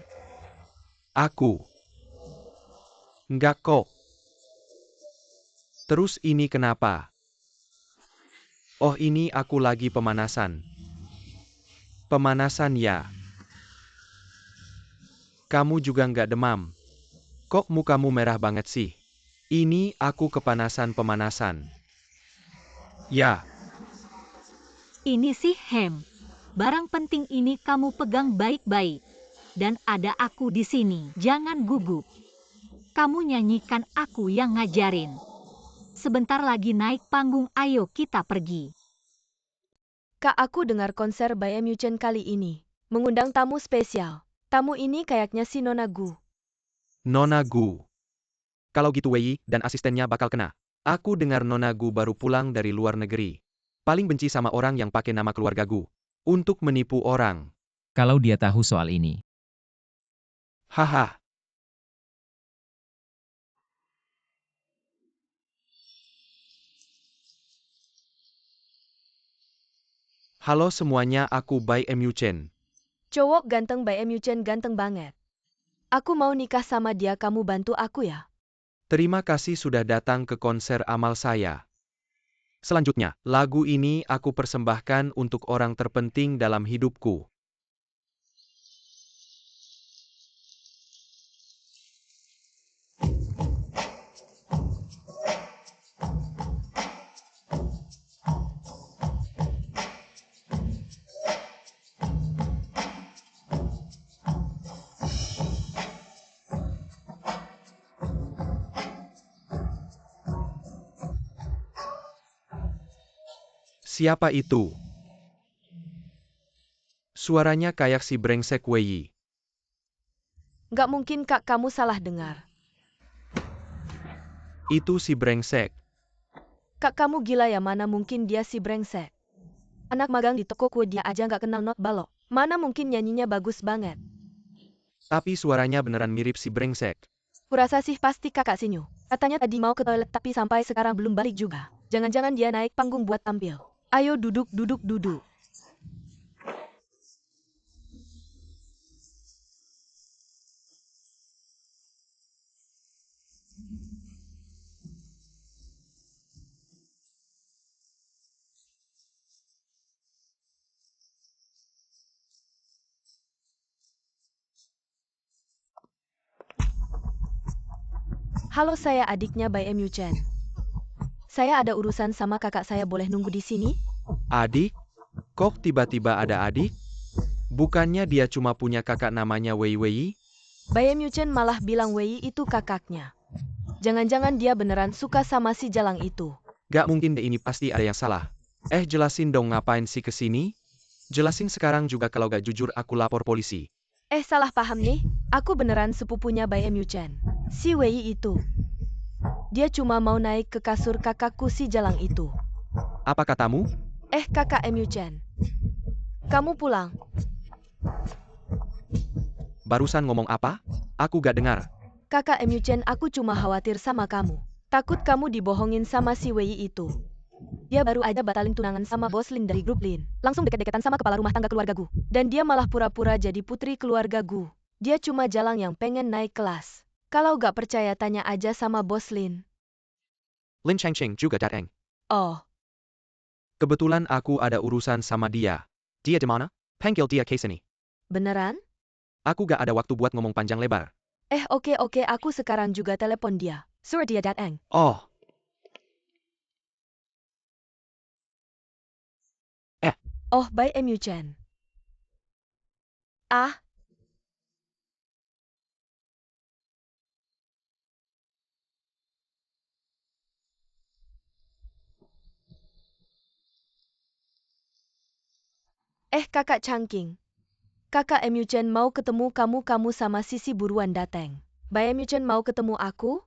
Aku. Enggak kok. Terus ini kenapa? Oh, ini aku lagi pemanasan. Pemanasan ya. Kamu juga nggak demam? Kok mukamu merah banget sih? Ini aku pemanasan. Ya. Ini sih barang penting ini kamu pegang baik-baik. Dan ada aku di sini, jangan gugup. Kamu nyanyikan, aku yang ngajarin. Sebentar lagi naik panggung, ayo kita pergi. Kak, aku dengar konser Bai Em-Yuchen kali ini. Mengundang tamu spesial. Tamu ini kayaknya si Nona Gu. Nona Gu. Kalau gitu Wei dan asistennya bakal kena. Aku dengar Nona Gu baru pulang dari luar negeri. Paling benci sama orang yang pakai nama keluarga Gu. Untuk menipu orang. Kalau dia tahu soal ini. Haha. Halo semuanya, aku Bai Em-Yuchen. Cowok ganteng Bai Em-Yuchen ganteng banget. Aku mau nikah sama dia, kamu bantu aku ya. Terima kasih sudah datang ke konser amal saya. Selanjutnya, lagu ini aku persembahkan untuk orang terpenting dalam hidupku. Siapa itu? Suaranya kayak si brengsek Wei. Nggak mungkin kak, kamu salah dengar. Itu si brengsek. Kak, kamu gila ya, mana mungkin dia si brengsek. Anak magang di toko kue dia aja nggak kenal not balok. Mana mungkin nyanyinya bagus banget. Tapi suaranya beneran mirip si brengsek. Kurasa sih pasti kakak Sinyu. Katanya tadi mau ke toilet tapi sampai sekarang belum balik juga. Jangan-jangan dia naik panggung buat tampil. Ayo duduk, duduk, duduk. Halo, saya adiknya Bai Mu Chen. Saya ada urusan sama kakak, saya boleh nunggu di sini? Adik? Kok tiba-tiba ada adik? Bukannya dia cuma punya kakak namanya Wei Wei? Bai Mu Chen malah bilang Wei itu kakaknya. Jangan-jangan dia beneran suka sama si Jalang itu. Gak mungkin deh, ini pasti ada yang salah. Jelasin dong, ngapain sih kesini? Jelasin sekarang juga, kalau gak jujur aku lapor polisi. Salah paham nih. Aku beneran sepupunya Bai Mu Chen. Si Wei itu. Dia cuma mau naik ke kasur kakakku si Jalang itu. Apa katamu? Kakak Mu Chen. Kamu pulang. Barusan ngomong apa? Aku gak dengar. Kakak Mu Chen, aku cuma khawatir sama kamu. Takut kamu dibohongin sama si Wei itu. Dia baru aja batalin tunangan sama bos Lin dari grup Lin. Langsung deket-deketan sama kepala rumah tangga keluarga Gu. Dan dia malah pura-pura jadi putri keluarga Gu. Dia cuma Jalang yang pengen naik kelas. Kalau gak percaya tanya aja sama bos Lin. Lin Changqing juga datang. Oh, Kebetulan aku ada urusan sama dia. Dia di mana? Panggil dia ke sini. beneran? Aku gak ada waktu buat ngomong panjang lebar. Oke, aku sekarang juga telepon dia. Suruh dia datang. Oh. Oh, Bai Mu Chen. Ah, kakak Changking. Kakak Mu Chen mau ketemu kamu sama Sisi buruan datang. Bai Mu Chen mau ketemu aku?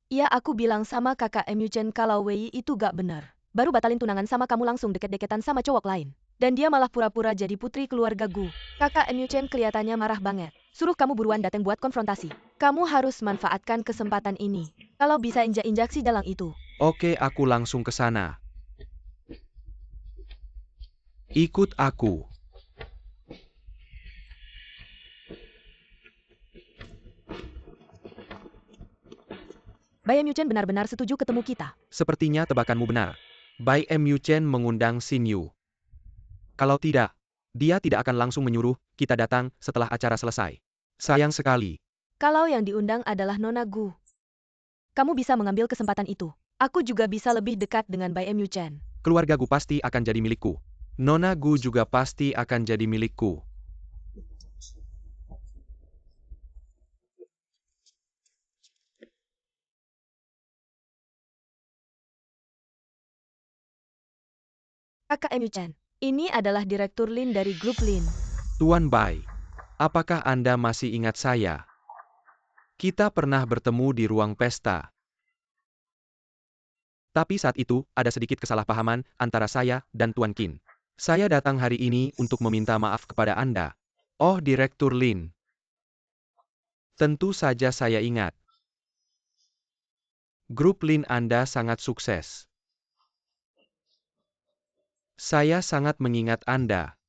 Iya, aku bilang sama kakak Mu Chen kalau Wei itu gak benar. Baru batalin tunangan sama kamu langsung deket-deketan sama cowok lain. Dan dia malah pura-pura jadi putri keluarga Gu. Kakak Mu Chen kelihatannya marah banget. Suruh kamu buruan datang buat konfrontasi. Kamu harus manfaatkan kesempatan ini. Kalau bisa injak-injak si Jalang itu. Oke, aku langsung ke sana. Ikut aku. Bai Mu Chen benar-benar setuju ketemu kita. Sepertinya tebakanmu benar. Bai Mu Chen mengundang Xin Yu. Kalau tidak, dia tidak akan langsung menyuruh kita datang setelah acara selesai. Sayang sekali. Kalau yang diundang adalah Nona Gu. Kamu bisa mengambil kesempatan itu. Aku juga bisa lebih dekat dengan Bai Mu Chen. Keluarga Gu pasti akan jadi milikku. Nona Gu juga pasti akan jadi milikku. Kakak Mu Chen, ini adalah Direktur Lin dari grup Lin. Tuan Bai, apakah Anda masih ingat saya? Kita pernah bertemu di ruang pesta. Tapi saat itu, ada sedikit kesalahpahaman antara saya dan Tuan Qin. Saya datang hari ini untuk meminta maaf kepada Anda. Oh, Direktur Lin. Tentu saja saya ingat. Grup Lin Anda sangat sukses. Saya sangat mengingat Anda.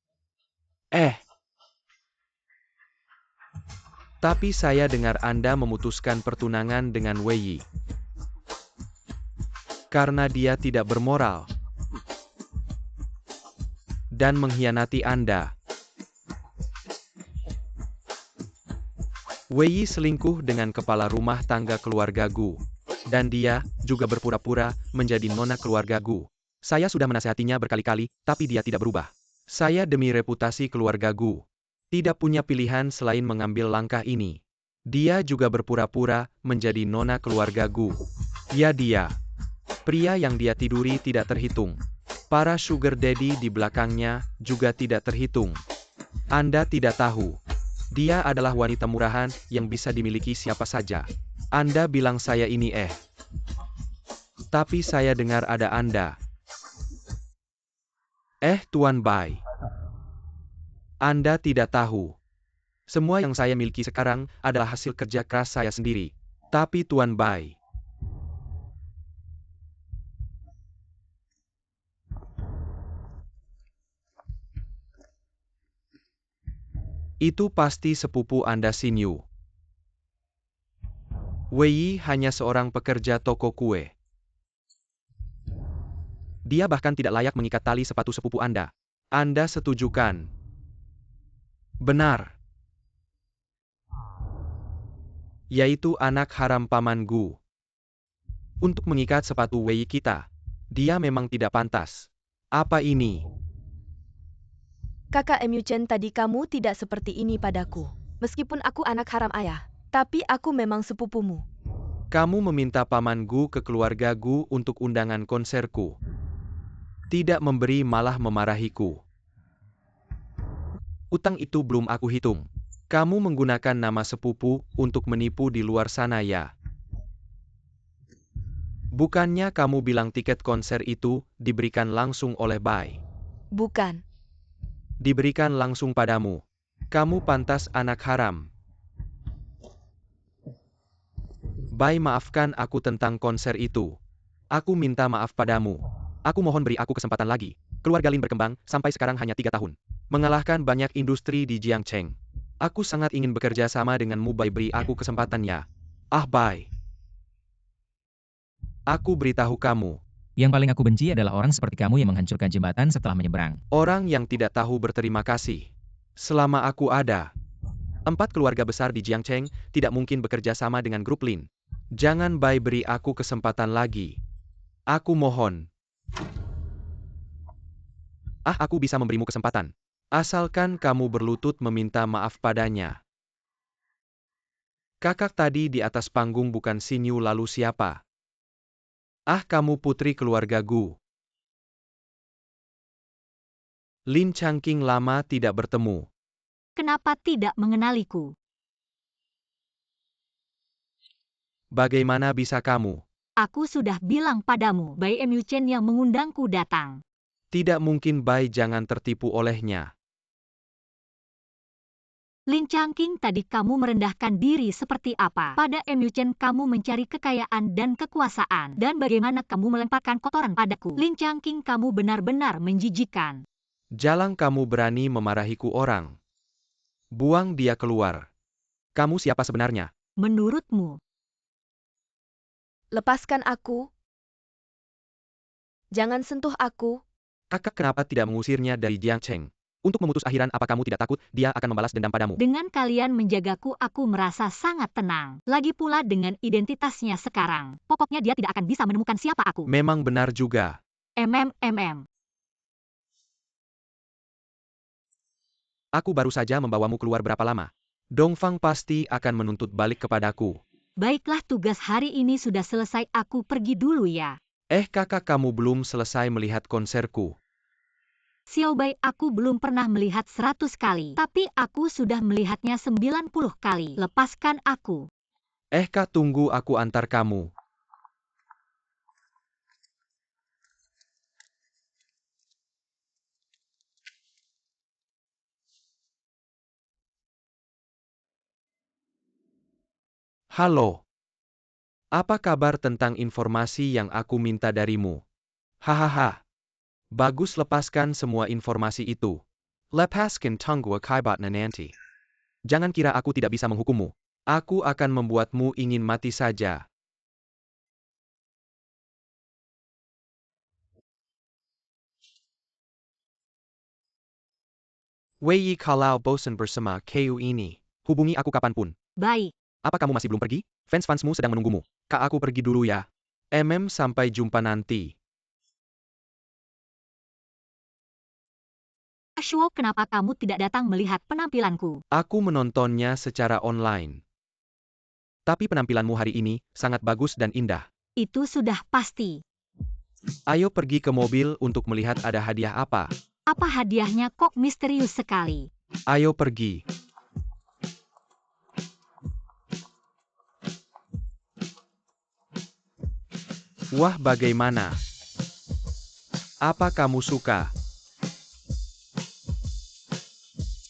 Tapi saya dengar Anda memutuskan pertunangan dengan Wei Yi. Karena dia tidak bermoral. Dan mengkhianati Anda. Wei Yi selingkuh dengan kepala rumah tangga keluarga Gu. Dan dia juga berpura-pura menjadi nona keluarga Gu. Saya sudah menasihatinya berkali-kali, tapi dia tidak berubah. Saya demi reputasi keluarga Gu tidak punya pilihan selain mengambil langkah ini. Dia juga berpura-pura menjadi nona keluarga Gu. Ya, dia. Pria yang dia tiduri tidak terhitung. Para sugar daddy di belakangnya juga tidak terhitung. Anda tidak tahu. Dia adalah wanita murahan yang bisa dimiliki siapa saja. Anda bilang saya ini tapi saya dengar ada Anda. Tuan Bai. Anda tidak tahu. Semua yang saya miliki sekarang adalah hasil kerja keras saya sendiri. Tapi Tuan Bai. Itu pasti sepupu Anda Sinyu. Wei hanya seorang pekerja toko kue. Dia bahkan tidak layak mengikat tali sepatu sepupu Anda. Anda setuju kan? Benar. Yaitu anak haram Paman Gu. Untuk mengikat sepatu Wei kita. Dia memang tidak pantas. Apa ini? Kakak Mu Chen, tadi kamu tidak seperti ini padaku. Meskipun aku anak haram ayah, tapi aku memang sepupumu. Kamu meminta Paman Gu ke keluarga Gu untuk undangan konserku. Tidak memberi malah memarahiku. Utang itu belum aku hitung. Kamu menggunakan nama sepupu untuk menipu di luar sana ya. Bukannya kamu bilang tiket konser itu diberikan langsung oleh Bai. Bukan. Diberikan langsung padamu. Kamu pantas anak haram. Bai, maafkan aku tentang konser itu. Aku minta maaf padamu. Aku mohon beri aku kesempatan lagi. Keluarga Lin berkembang sampai sekarang hanya 3 tahun. Mengalahkan banyak industri di Jiangcheng. Aku sangat ingin bekerja sama denganmu Bai, beri aku kesempatannya. Bai. Aku beritahu kamu. Yang paling aku benci adalah orang seperti kamu yang menghancurkan jembatan setelah menyeberang. Orang yang tidak tahu berterima kasih. Selama aku ada, 4 keluarga besar di Jiangcheng tidak mungkin bekerja sama dengan grup Lin. Jangan Bai, beri aku kesempatan lagi. Aku mohon. Aku bisa memberimu kesempatan. Asalkan kamu berlutut meminta maaf padanya. Kakak tadi di atas panggung bukan Sinyu, lalu siapa? Kamu putri keluarga Gu. Lin Changqing, lama tidak bertemu. Kenapa tidak mengenaliku? Bagaimana bisa kamu? Aku sudah bilang padamu, Bai Mu Chen yang mengundangku datang. Tidak mungkin Bai, jangan tertipu olehnya. Lin Changqing, tadi kamu merendahkan diri seperti apa? Pada Mu Chen kamu mencari kekayaan dan kekuasaan. Dan bagaimana kamu melemparkan kotoran padaku? Lin Changqing, kamu benar-benar menjijikkan. Jalang, kamu berani memarahiku orang. Buang dia keluar. Kamu siapa sebenarnya? Menurutmu? Lepaskan aku. Jangan sentuh aku. Kakak kenapa tidak mengusirnya dari Jiangcheng? Untuk memutus akhiran, apa kamu tidak takut dia akan membalas dendam padamu? Dengan kalian menjagaku, aku merasa sangat tenang. Lagi pula dengan identitasnya sekarang. Pokoknya dia tidak akan bisa menemukan siapa aku. Memang benar juga. Aku baru saja membawamu keluar berapa lama? Dongfang pasti akan menuntut balik kepadaku. Baiklah, tugas hari ini sudah selesai, aku pergi dulu ya. Kakak, kamu belum selesai melihat konserku. Xiao Bai, aku belum pernah melihat 100 kali, tapi aku sudah melihatnya 90 kali. Lepaskan aku. Kak, tunggu, aku antar kamu. Halo. Apa kabar tentang informasi yang aku minta darimu? Hahaha. Bagus, lepaskan semua informasi itu. Lepaskan tunggu kaibatnya nanti. Jangan kira aku tidak bisa menghukummu. Aku akan membuatmu ingin mati saja. Wei, kalau bosan bersama KU ini, hubungi aku kapanpun. Baik. Apa kamu masih belum pergi? Fans-fansmu sedang menunggumu. Kak, aku pergi dulu ya. Sampai jumpa nanti. Shuo, kenapa kamu tidak datang melihat penampilanku? Aku menontonnya secara online. Tapi penampilanmu hari ini sangat bagus dan indah. Itu sudah pasti. Ayo pergi ke mobil untuk melihat ada hadiah apa. Apa hadiahnya kok misterius sekali? Ayo pergi. Wah, bagaimana? Apa kamu suka?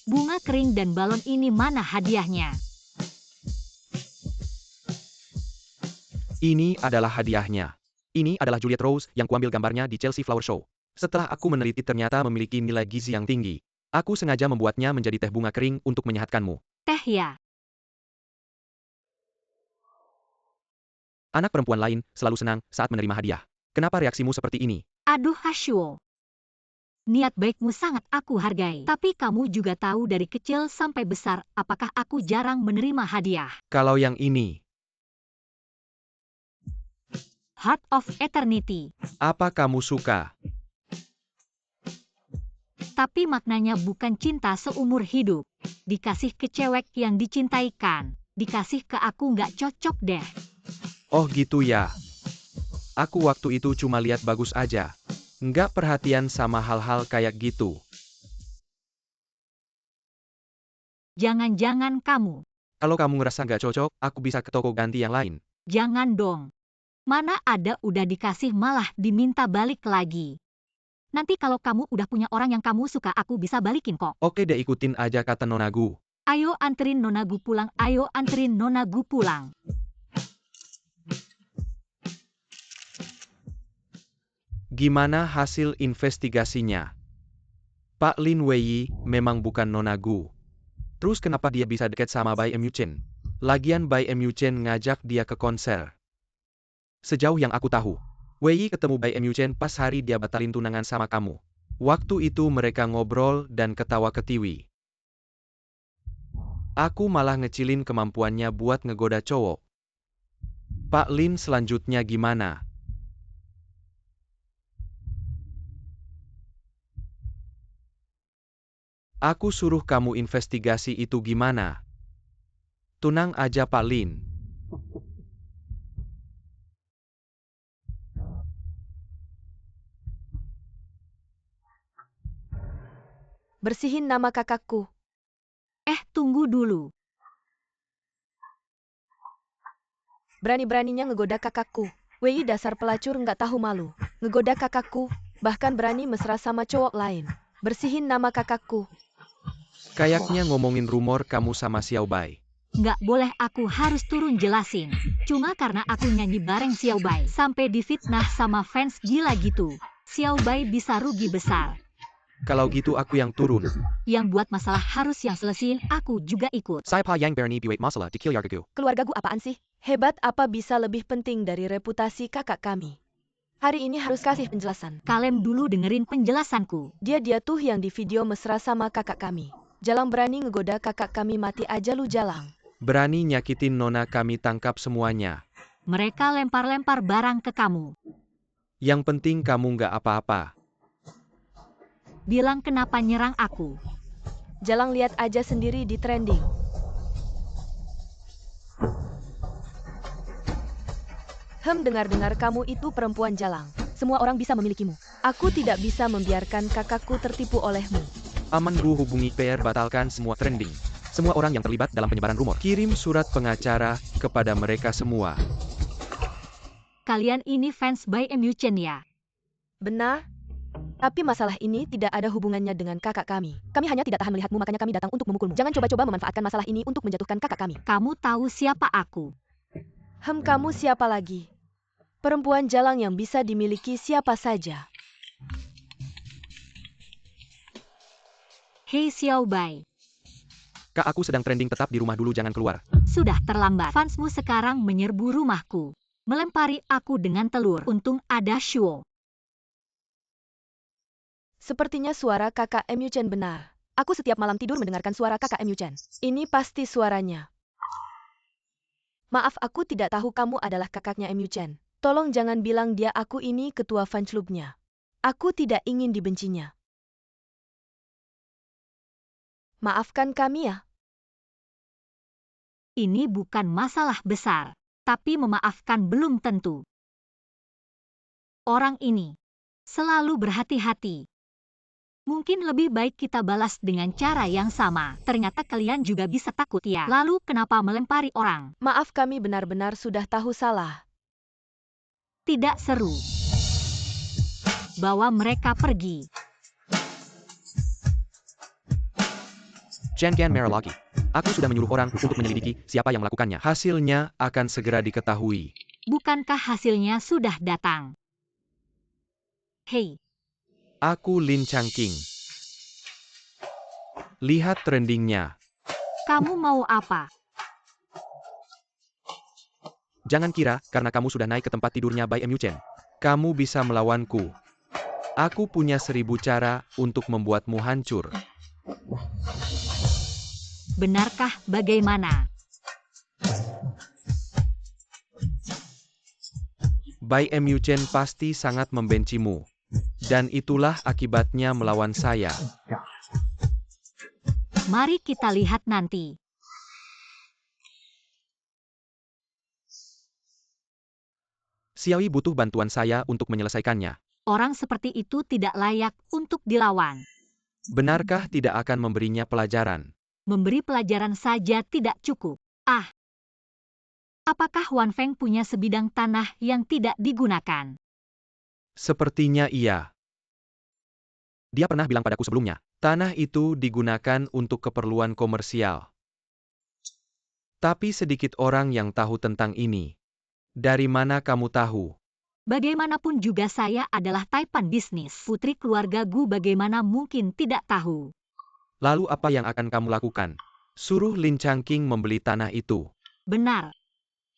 Bunga kering dan balon ini mana hadiahnya? Ini adalah hadiahnya. Ini adalah Juliet Rose yang kuambil gambarnya di Chelsea Flower Show. Setelah aku meneliti ternyata memiliki nilai gizi yang tinggi. Aku sengaja membuatnya menjadi teh bunga kering untuk menyehatkanmu. Teh ya. Anak perempuan lain selalu senang saat menerima hadiah. Kenapa reaksimu seperti ini? Aduh Hashuo. Niat baikmu sangat aku hargai. Tapi kamu juga tahu dari kecil sampai besar, apakah aku jarang menerima hadiah? Kalau yang ini, Heart of Eternity. apa kamu suka? Tapi maknanya bukan cinta seumur hidup. Dikasih ke cewek yang dicintaikan. Dikasih ke aku nggak cocok deh. Oh gitu ya. Aku waktu itu cuma lihat bagus aja. Nggak perhatian sama hal-hal kayak gitu. Jangan-jangan kamu. Kalau kamu ngerasa nggak cocok, aku bisa ke toko ganti yang lain. Jangan dong. Mana ada udah dikasih malah diminta balik lagi. Nanti kalau kamu udah punya orang yang kamu suka aku bisa balikin kok. Oke deh, ikutin aja kata Nonagu. Ayo anterin Nonagu pulang, ayo anterin Nonagu pulang. Gimana hasil investigasinya? Pak Lin Wei memang bukan Nonagu. Terus kenapa dia bisa deket sama Bai Emyu-chen? Lagian Bai Emyu-chen ngajak dia ke konser. Sejauh yang aku tahu, Wei ketemu Bai Emyu-chen pas hari dia batalin tunangan sama kamu. Waktu itu mereka ngobrol dan ketawa ketiwi. Aku malah ngecilin kemampuannya buat ngegoda cowok. Pak Lin selanjutnya gimana? Aku suruh kamu investigasi itu gimana? Tunang aja Pak Lin. Bersihin nama kakakku. Tunggu dulu. Berani-beraninya ngegoda kakakku. Wei dasar pelacur nggak tahu malu. Ngegoda kakakku, bahkan berani mesra sama cowok lain. Bersihin nama kakakku. Kayaknya ngomongin rumor kamu sama Xiao Bai. Nggak boleh, aku harus turun jelasin. Cuma karena aku nyanyi bareng Xiao Bai sampai difitnah sama fans gila gitu. Xiao Bai bisa rugi besar. Kalau gitu aku yang turun. Yang buat masalah harus yang selesaiin, aku juga ikut. Saya Pa Yang Berni Buat Masalah di Kilyargagu. Keluargaku apaan sih? Hebat apa bisa lebih penting dari reputasi kakak kami? Hari ini harus kasih penjelasan. Kalian dulu dengerin penjelasanku. Dia tuh yang di video mesra sama kakak kami. Jalang berani ngegoda kakak kami, mati aja lu Jalang. Berani nyakitin nona kami, tangkap semuanya. Mereka lempar-lempar barang ke kamu. Yang penting kamu nggak apa-apa. Bilang kenapa nyerang aku. Jalang lihat aja sendiri di trending. Dengar-dengar kamu itu perempuan Jalang. Semua orang bisa memilikimu. Aku tidak bisa membiarkan kakakku tertipu olehmu. Aman Bu, hubungi PR, batalkan semua trending. Semua orang yang terlibat dalam penyebaran rumor. Kirim surat pengacara kepada mereka semua. Kalian ini fans Bai Emyu-chen ya? Benar? Tapi masalah ini tidak ada hubungannya dengan kakak kami. Kami hanya tidak tahan melihatmu, makanya kami datang untuk memukulmu. Jangan coba-coba memanfaatkan masalah ini untuk menjatuhkan kakak kami. Kamu tahu siapa aku? Kamu siapa lagi? Perempuan Jalang yang bisa dimiliki siapa saja. Hei Xiao Bai. Kak, aku sedang trending, tetap di rumah dulu, jangan keluar. Sudah terlambat. Fansmu sekarang menyerbu rumahku. Melempari aku dengan telur. Untung ada Shuo. Sepertinya suara kakak Emyu-chen benar. Aku setiap malam tidur mendengarkan suara kakak Emyu-chen. Ini pasti suaranya. Maaf, aku tidak tahu kamu adalah kakaknya Emyu-chen. Tolong jangan bilang dia, aku ini ketua fanclubnya. Aku tidak ingin dibencinya. Maafkan kami ya. Ini bukan masalah besar. Tapi memaafkan belum tentu. Orang ini selalu berhati-hati. Mungkin lebih baik kita balas dengan cara yang sama. Ternyata kalian juga bisa takut ya. Lalu kenapa melempari orang? Maaf, kami benar-benar sudah tahu salah. Tidak seru. Bawa mereka pergi. Chen Qian merah lagi. Aku sudah menyuruh orang untuk menyelidiki siapa yang melakukannya. Hasilnya akan segera diketahui. Bukankah hasilnya sudah datang? Hei, Aku Lin Changqing. Lihat trendingnya. kamu mau apa? Jangan kira karena kamu sudah naik ke tempat tidurnya Bai Mu Chen, kamu bisa melawanku. Aku punya 1000 cara untuk membuatmu hancur. Benarkah bagaimana? Bai Mu Chen pasti sangat membencimu. Dan itulah akibatnya melawan saya. Mari kita lihat nanti. Xiaoyi butuh bantuan saya untuk menyelesaikannya. Orang seperti itu tidak layak untuk dilawan. Benarkah tidak akan memberinya pelajaran? Memberi pelajaran saja tidak cukup. Ah, apakah Wan Feng punya sebidang tanah yang tidak digunakan? Sepertinya iya. Dia pernah bilang padaku sebelumnya, tanah itu digunakan untuk keperluan komersial. Tapi sedikit orang yang tahu tentang ini. Dari mana kamu tahu? Bagaimanapun juga saya adalah taipan bisnis. Putri keluarga Gu bagaimana mungkin tidak tahu. Lalu apa yang akan kamu lakukan? Suruh Lin Changqing membeli tanah itu. Benar.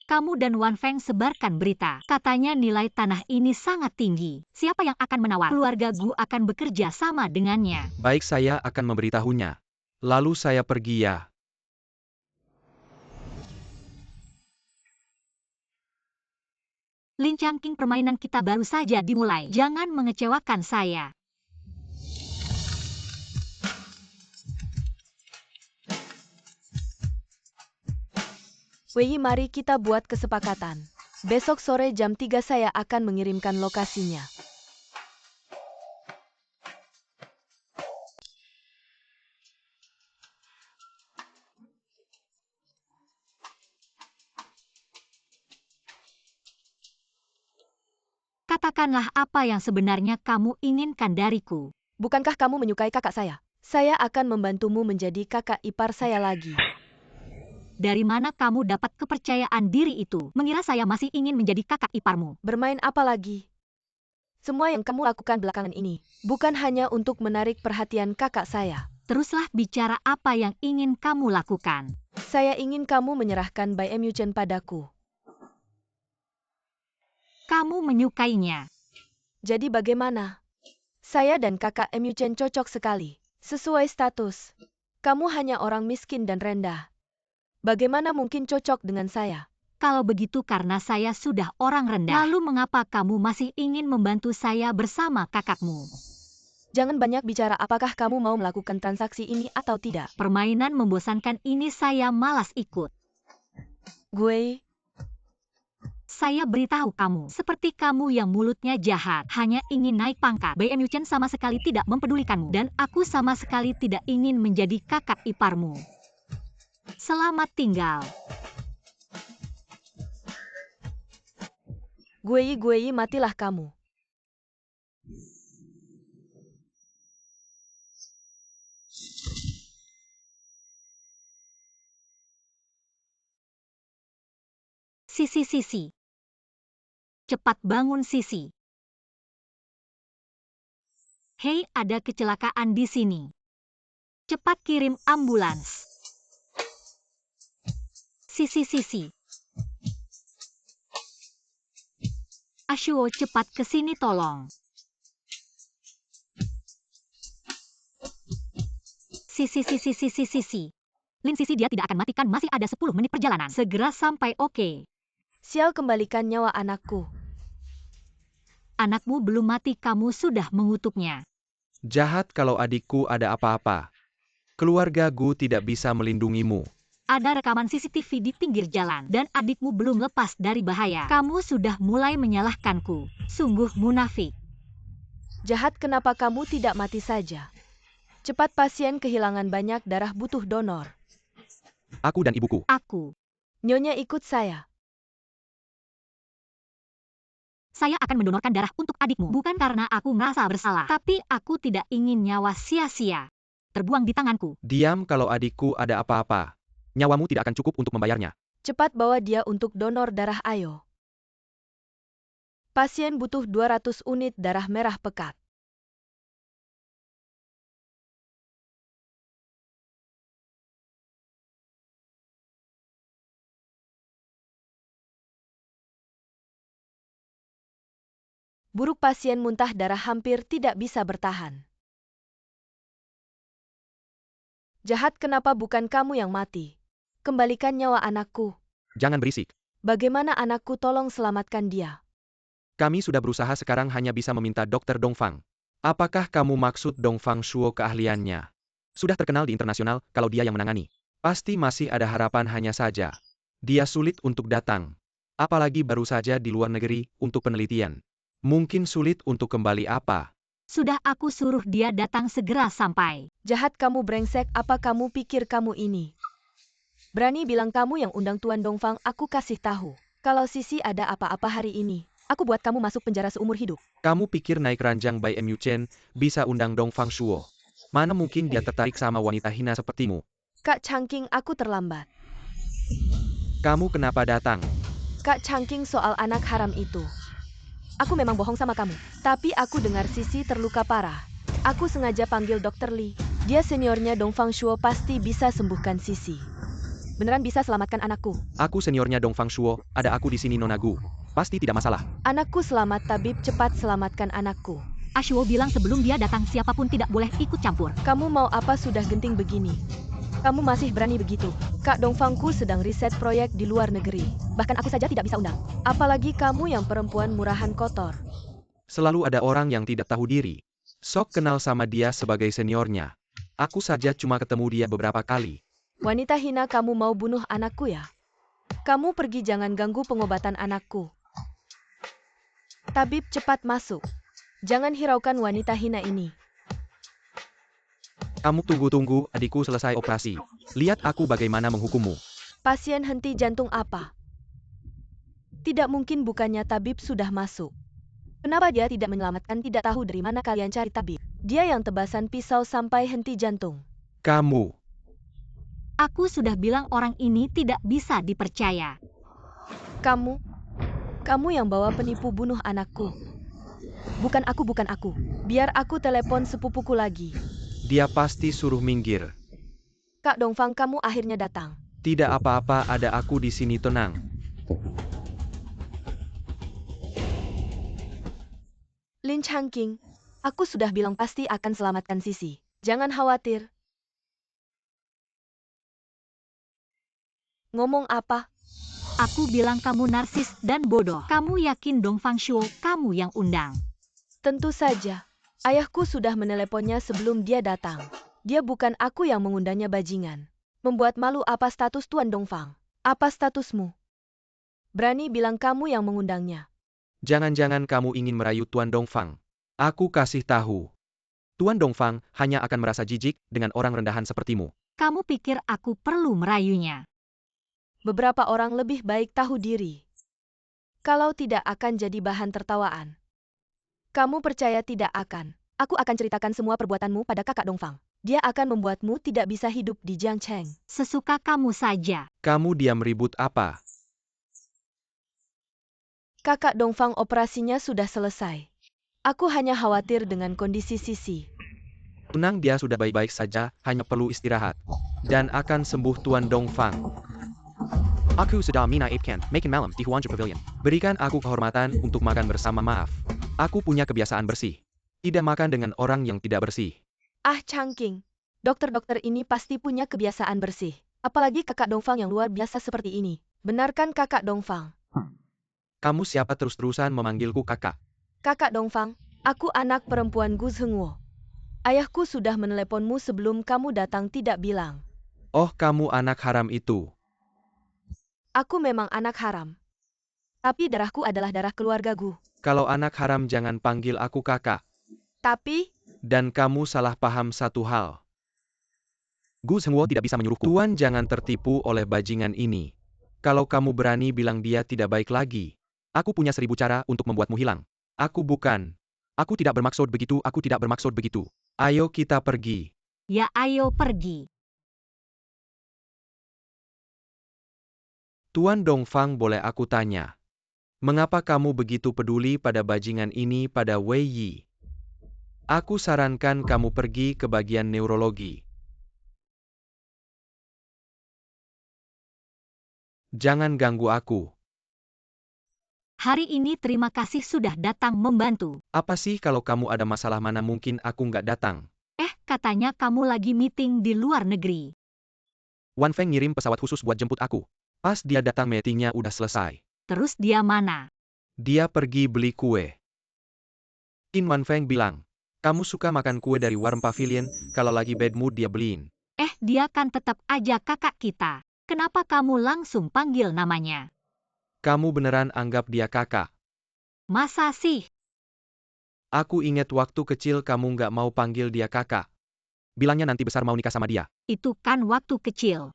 Kamu dan Wan Feng sebarkan berita. Katanya nilai tanah ini sangat tinggi. Siapa yang akan menawar? Keluarga Gu akan bekerja sama dengannya. Baik, saya akan memberitahunya. Lalu saya pergi ya. Lin Changqing, permainan kita baru saja dimulai. Jangan mengecewakan saya. Wei, mari kita buat kesepakatan. Besok sore jam 3 saya akan mengirimkan lokasinya. Katakanlah apa yang sebenarnya kamu inginkan dariku. Bukankah kamu menyukai kakak saya? Saya akan membantumu menjadi kakak ipar saya lagi. Dari mana kamu dapat kepercayaan diri itu? Mengira saya masih ingin menjadi kakak iparmu. Bermain apa lagi? Semua yang kamu lakukan belakangan ini, bukan hanya untuk menarik perhatian kakak saya. Teruslah bicara apa yang ingin kamu lakukan. Saya ingin kamu menyerahkan Bai Mu Chen padaku. Kamu menyukainya. Jadi bagaimana? Saya dan kakak Mu Chen cocok sekali. Sesuai status. Kamu hanya orang miskin dan rendah. Bagaimana mungkin cocok dengan saya? Kalau begitu karena saya sudah orang rendah. Lalu mengapa kamu masih ingin membantu saya bersama kakakmu? Jangan banyak bicara, apakah kamu mau melakukan transaksi ini atau tidak? Permainan membosankan ini saya malas ikut. Gue, Saya beritahu kamu, seperti kamu yang mulutnya jahat, hanya ingin naik pangkat. Bai Mu Chen sama sekali tidak mempedulikanmu, dan aku sama sekali tidak ingin menjadi kakak iparmu. Selamat tinggal. gue, matilah kamu. Sisi. Cepat bangun, Sisi. Hei, ada kecelakaan di sini. Cepat kirim ambulans. Sisi. Ashuo, cepat ke sini tolong. Sisi. Lin Sisi, dia tidak akan matikan, masih ada 10 menit perjalanan. Segera sampai, oke. Sial, kembalikan nyawa anakku. Anakmu belum mati, kamu sudah mengutuknya. Jahat kalau adikku ada apa-apa. Keluarga Gu tidak bisa melindungimu. Ada rekaman CCTV di pinggir jalan, dan adikmu belum lepas dari bahaya. Kamu sudah mulai menyalahkanku. Sungguh munafik. Jahat, kenapa kamu tidak mati saja? Cepat, pasien kehilangan banyak darah, butuh donor. Aku dan ibuku. Aku. Nyonya ikut saya. saya akan mendonorkan darah untuk adikmu. Bukan karena aku merasa bersalah, tapi aku tidak ingin nyawa sia-sia terbuang di tanganku. Diam kalau adikku ada apa-apa. Nyawamu tidak akan cukup untuk membayarnya. Cepat bawa dia untuk donor darah ayo. Pasien butuh 200 unit darah merah pekat. Buruk pasien muntah darah hampir tidak bisa bertahan. Jahat, kenapa bukan kamu yang mati? Kembalikan nyawa anakku. Jangan berisik. Bagaimana anakku, tolong selamatkan dia. Kami sudah berusaha, sekarang hanya bisa meminta Dr. Dongfang. Apakah kamu maksud Dongfang Shuo keahliannya? Sudah terkenal di internasional, kalau dia yang menangani. Pasti masih ada harapan, hanya saja dia sulit untuk datang. Apalagi baru saja di luar negeri, untuk penelitian. Mungkin sulit untuk kembali apa? Sudah aku suruh dia datang segera sampai. Jahat kamu, brengsek, apa kamu pikir kamu ini? Berani bilang kamu yang undang Tuan Dongfang, aku kasih tahu. Kalau Sisi ada apa-apa hari ini, aku buat kamu masuk penjara seumur hidup. Kamu pikir naik ranjang by MU Chen, bisa undang Dongfang Shuo? Mana mungkin dia tertarik sama wanita hina sepertimu? Kak Changking, aku terlambat. Kamu kenapa datang? Kak Changking, soal anak haram itu. Aku memang bohong sama kamu. Tapi aku dengar Sisi terluka parah. Aku sengaja panggil Dr. Lee. Dia seniornya Dongfang Shuo, pasti bisa sembuhkan Sisi. Beneran bisa selamatkan anakku. Aku seniornya Dongfang Shuo, ada aku di sini Nona Gu. Pasti tidak masalah. Anakku selamat, tabib, cepat selamatkan anakku. Ashuo bilang sebelum dia datang siapapun tidak boleh ikut campur. Kamu mau apa, sudah genting begini? Kamu masih berani begitu? Kak Dongfangku sedang riset proyek di luar negeri. Bahkan aku saja tidak bisa undang. Apalagi kamu yang perempuan murahan kotor. Selalu ada orang yang tidak tahu diri. Sok kenal sama dia sebagai seniornya. Aku saja cuma ketemu dia beberapa kali. Wanita hina, kamu mau bunuh anakku ya? Kamu pergi, jangan ganggu pengobatan anakku. Tabib, cepat masuk. Jangan hiraukan wanita hina ini. Kamu tunggu-tunggu, adikku selesai operasi. Lihat aku bagaimana menghukummu. Pasien henti jantung apa? Tidak mungkin, bukannya tabib sudah masuk. Kenapa dia tidak menyelamatkan? Tidak tahu dari mana kalian cari tabib. Dia yang tebasan pisau sampai henti jantung. Kamu. Aku sudah bilang orang ini tidak bisa dipercaya. Kamu yang bawa penipu bunuh anakku. Bukan aku, bukan aku. Biar aku telepon sepupuku lagi. Dia pasti suruh minggir. Kak Dongfang, kamu akhirnya datang. Tidak apa-apa, ada aku di sini, tenang. Lin Changking, aku sudah bilang pasti akan selamatkan Sisi. Jangan khawatir. Ngomong apa? Aku bilang kamu narsis dan bodoh. Kamu yakin Dongfang Shuo kamu yang undang? Tentu saja. Ayahku sudah meneleponnya sebelum dia datang. Dia bukan aku yang mengundangnya, bajingan. Membuat malu apa status Tuan Dongfang? Apa statusmu? Berani bilang kamu yang mengundangnya. Jangan-jangan kamu ingin merayu Tuan Dongfang. Aku kasih tahu. Tuan Dongfang hanya akan merasa jijik dengan orang rendahan sepertimu. Kamu pikir aku perlu merayunya? Beberapa orang lebih baik tahu diri. Kalau tidak akan jadi bahan tertawaan. Kamu percaya tidak akan? Aku akan ceritakan semua perbuatanmu pada kakak Dongfang. Dia akan membuatmu tidak bisa hidup di Jiangcheng. Sesuka kamu saja. Kamu diam, ribut apa? Kakak Dongfang operasinya sudah selesai. Aku hanya khawatir dengan kondisi Sisi. Tenang, dia sudah baik-baik saja, hanya perlu istirahat. Dan akan sembuh Tuan Dongfang. Aku sedang menaikkan makan malam di Huangzhou Pavilion. Berikan aku kehormatan untuk makan bersama, maaf. Aku punya kebiasaan bersih. Tidak makan dengan orang yang tidak bersih. Ah, Changking. Dokter-dokter ini pasti punya kebiasaan bersih. Apalagi kakak Dongfang yang luar biasa seperti ini. Benarkan kakak Dongfang? Kamu siapa terus-terusan memanggilku kakak? Kakak Dongfang, aku anak perempuan Gu Zhengwo. Ayahku sudah meneleponmu sebelum kamu datang, tidak bilang. Oh, kamu anak haram itu. Aku memang anak haram. Tapi darahku adalah darah keluarga Gu. Kalau anak haram jangan panggil aku kakak. Tapi, Dan kamu salah paham satu hal. Gu Zhengwo tidak bisa menyuruhku. Tuan jangan tertipu oleh bajingan ini. Kalau kamu berani bilang dia tidak baik lagi. Aku punya 1000 cara untuk membuatmu hilang. Aku bukan. Aku tidak bermaksud begitu, aku tidak bermaksud begitu. Ayo kita pergi. Ya ayo pergi. Tuan Dongfang, boleh aku tanya? Mengapa kamu begitu peduli pada bajingan ini pada Wei Yi? Aku sarankan kamu pergi ke bagian neurologi. Jangan ganggu aku. Hari ini terima kasih sudah datang membantu. Apa sih kalau kamu ada masalah, mana mungkin aku nggak datang? Katanya kamu lagi meeting di luar negeri. Wan Feng ngirim pesawat khusus buat jemput aku. Pas dia datang meetingnya udah selesai. Terus dia mana? Dia pergi beli kue. Qin Wan Feng bilang, kamu suka makan kue dari Warm Pavilion, kalau lagi bad mood dia beliin. Dia kan tetap aja kakak kita. Kenapa kamu langsung panggil namanya? Kamu beneran anggap dia kakak? Masa sih? Aku inget waktu kecil kamu nggak mau panggil dia kakak. Bilangnya nanti besar mau nikah sama dia. Itu kan waktu kecil.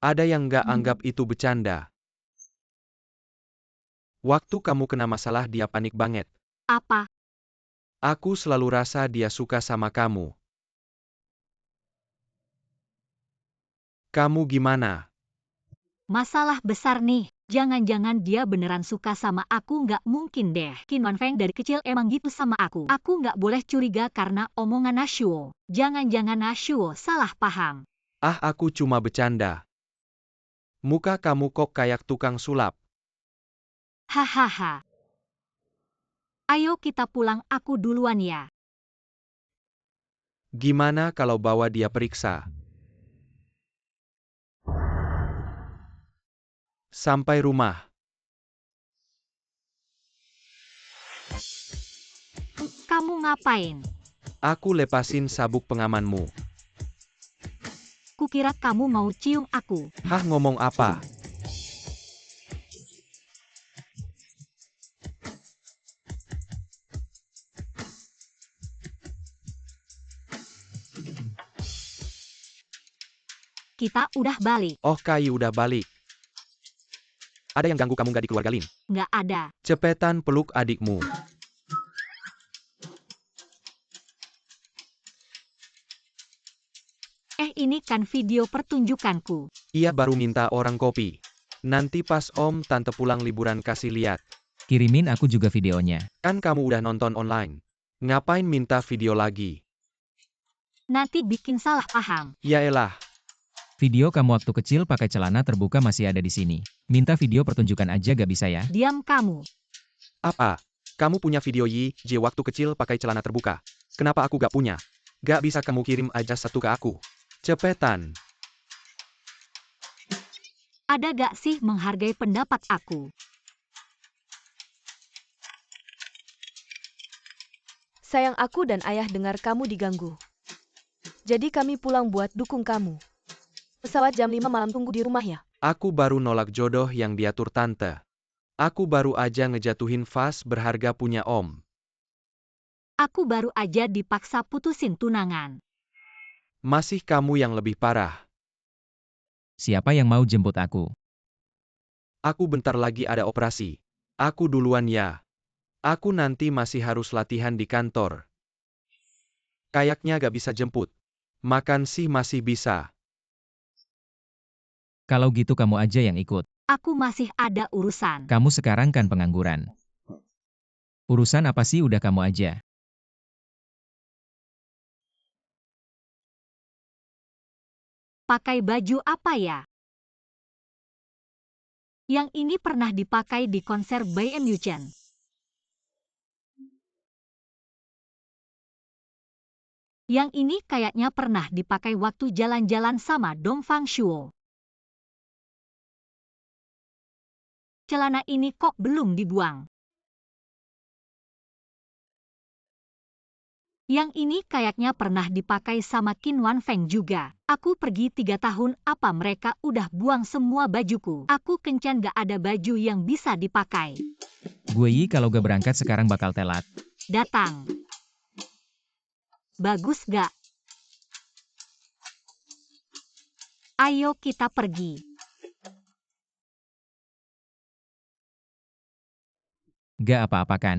Ada yang nggak anggap itu bercanda. Waktu kamu kena masalah dia panik banget. Apa? Aku selalu rasa dia suka sama kamu. Kamu gimana? Masalah besar nih. Jangan-jangan dia beneran suka sama aku, nggak mungkin deh. Qin Wan Feng dari kecil emang gitu sama aku. Aku nggak boleh curiga karena omongan Nashuo. Jangan-jangan Nashuo salah paham. Aku cuma bercanda. Muka kamu kok kayak tukang sulap. Hahaha. Ayo kita pulang, aku duluan ya. Gimana kalau bawa dia periksa? Sampai rumah. Kamu ngapain? Aku lepasin sabuk pengamanmu. Kukira kamu mau cium aku. Ngomong apa? Kita udah balik. Kai udah balik. Ada yang ganggu kamu nggak di keluarga Lin? Nggak ada. Cepetan peluk adikmu. Ini kan video pertunjukanku. Ia baru minta orang kopi. Nanti pas om tante pulang liburan kasih lihat. Kirimin aku juga videonya. Kan kamu udah nonton online. Ngapain minta video lagi? Nanti bikin salah paham. Yaelah. Video kamu waktu kecil pakai celana terbuka masih ada di sini. Minta video pertunjukan aja gak bisa ya? Diam kamu. Apa? Kamu punya video Yi J waktu kecil pakai celana terbuka. Kenapa aku gak punya? Gak bisa kamu kirim aja satu ke aku. Cepetan. Ada gak sih menghargai pendapat aku? Sayang, aku dan ayah dengar kamu diganggu. Jadi kami pulang buat dukung kamu. Pesawat jam 5 malam, tunggu di rumah ya. Aku baru nolak jodoh yang diatur tante. Aku baru aja ngejatuhin vas berharga punya om. Aku baru aja dipaksa putusin tunangan. Masih kamu yang lebih parah. Siapa yang mau jemput aku? Aku bentar lagi ada operasi. Aku duluan ya. Aku nanti masih harus latihan di kantor. Kayaknya gak bisa jemput. Makan sih masih bisa. Kalau gitu kamu aja yang ikut. Aku masih ada urusan. Kamu sekarang kan pengangguran. Urusan apa sih, udah kamu aja. Pakai baju apa ya? Yang ini pernah dipakai di konser Bayern München. Yang ini kayaknya pernah dipakai waktu jalan-jalan sama Dongfang Shuo. Celana ini kok belum dibuang? Yang ini kayaknya pernah dipakai sama Qin Wan Feng juga. Aku pergi 3 tahun, apa mereka udah buang semua bajuku? Aku kencan gak ada baju yang bisa dipakai. Gue Yi kalau gak berangkat sekarang bakal telat. Datang. Bagus gak? Ayo kita pergi. Gak apa-apa kan?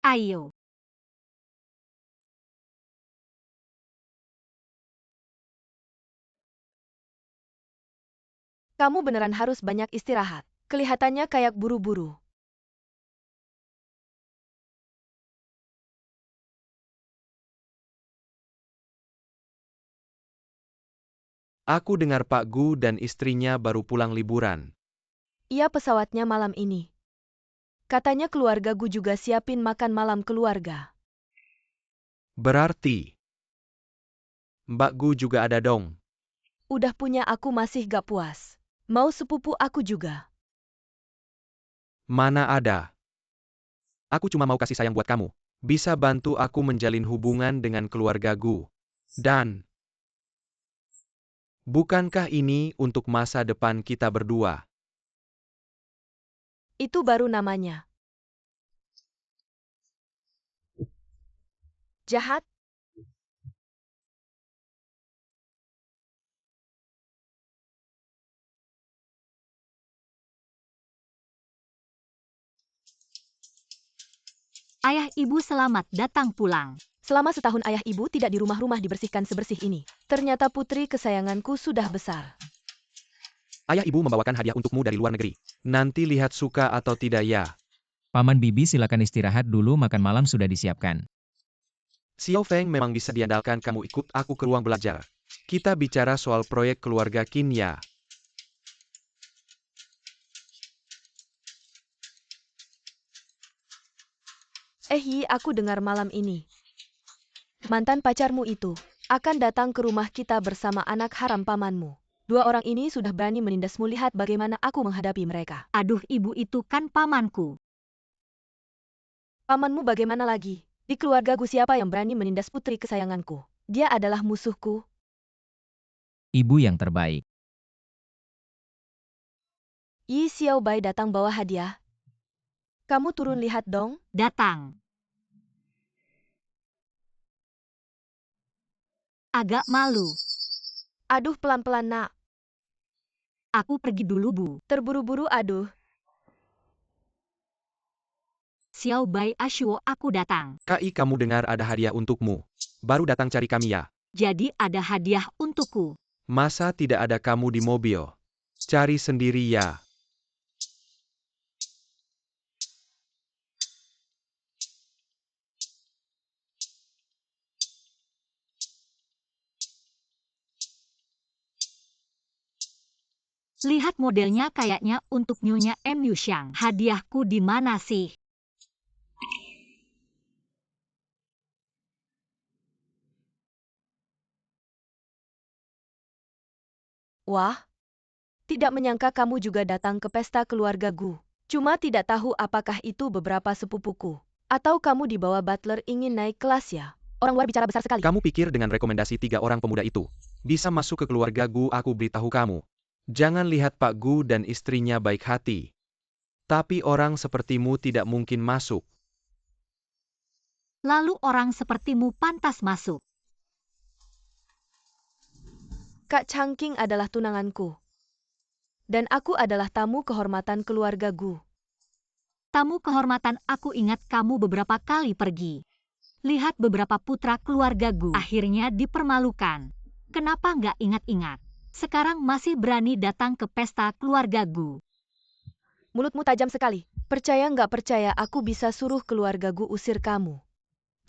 Ayo. Kamu beneran harus banyak istirahat. Kelihatannya kayak buru-buru. Aku dengar Pak Gu dan istrinya baru pulang liburan. Iya, pesawatnya malam ini. Katanya keluarga Gu juga siapin makan malam keluarga. Berarti Mbak Gu juga ada dong. Udah punya aku masih gak puas. Mau sepupu aku juga. Mana ada. Aku cuma mau kasih sayang buat kamu. Bisa bantu aku menjalin hubungan dengan keluarga Gu. Dan bukankah ini untuk masa depan kita berdua? Itu baru namanya. Jahat? Ayah ibu selamat datang pulang. Selama setahun ayah ibu tidak di rumah-rumah dibersihkan sebersih ini. Ternyata putri kesayanganku sudah besar. Ayah ibu membawakan hadiah untukmu dari luar negeri. Nanti lihat suka atau tidak ya. Paman Bibi silakan istirahat dulu, makan malam sudah disiapkan. Xiao Feng memang bisa diandalkan, kamu ikut aku ke ruang belajar. Kita bicara soal proyek keluarga Qin ya. Yi, aku dengar malam ini. Mantan pacarmu itu akan datang ke rumah kita bersama anak haram pamanmu. Dua orang ini sudah berani menindasmu, lihat bagaimana aku menghadapi mereka. Aduh, ibu itu kan pamanku. Pamanmu bagaimana lagi? Di keluarga Gu siapa yang berani menindas putri kesayanganku? Dia adalah musuhku. Ibu yang terbaik. Yi Xiao Bai datang bawa hadiah. Kamu turun lihat dong. Datang. Agak malu. Aduh, pelan-pelan nak. Aku pergi dulu, Bu. Terburu-buru, aduh. Xiao Bai Ashuo, aku datang. Kai, kamu dengar ada hadiah untukmu. Baru datang cari kami ya. Jadi ada hadiah untukku. Masa tidak ada kamu di mobil? Cari sendiri ya. Lihat modelnya, kayaknya untuk Nyonya M. Yuxiang. Hadiahku di mana sih? Wah, tidak menyangka kamu juga datang ke pesta keluarga Gu. Cuma tidak tahu apakah itu beberapa sepupuku. Atau kamu dibawa butler ingin naik kelas ya? Orang luar bicara besar sekali. Kamu pikir dengan rekomendasi 3 orang pemuda itu bisa masuk ke keluarga Gu? Aku beritahu kamu. Jangan lihat Pak Gu dan istrinya baik hati. Tapi orang sepertimu tidak mungkin masuk. Lalu orang sepertimu pantas masuk. Kak Changqing adalah tunanganku. Dan aku adalah tamu kehormatan keluarga Gu. Tamu kehormatan, aku ingat kamu beberapa kali pergi. Lihat beberapa putra keluarga Gu akhirnya dipermalukan. Kenapa nggak ingat-ingat? Sekarang masih berani datang ke pesta keluarga Gu. Mulutmu tajam sekali. Percaya nggak percaya aku bisa suruh keluarga Gu usir kamu.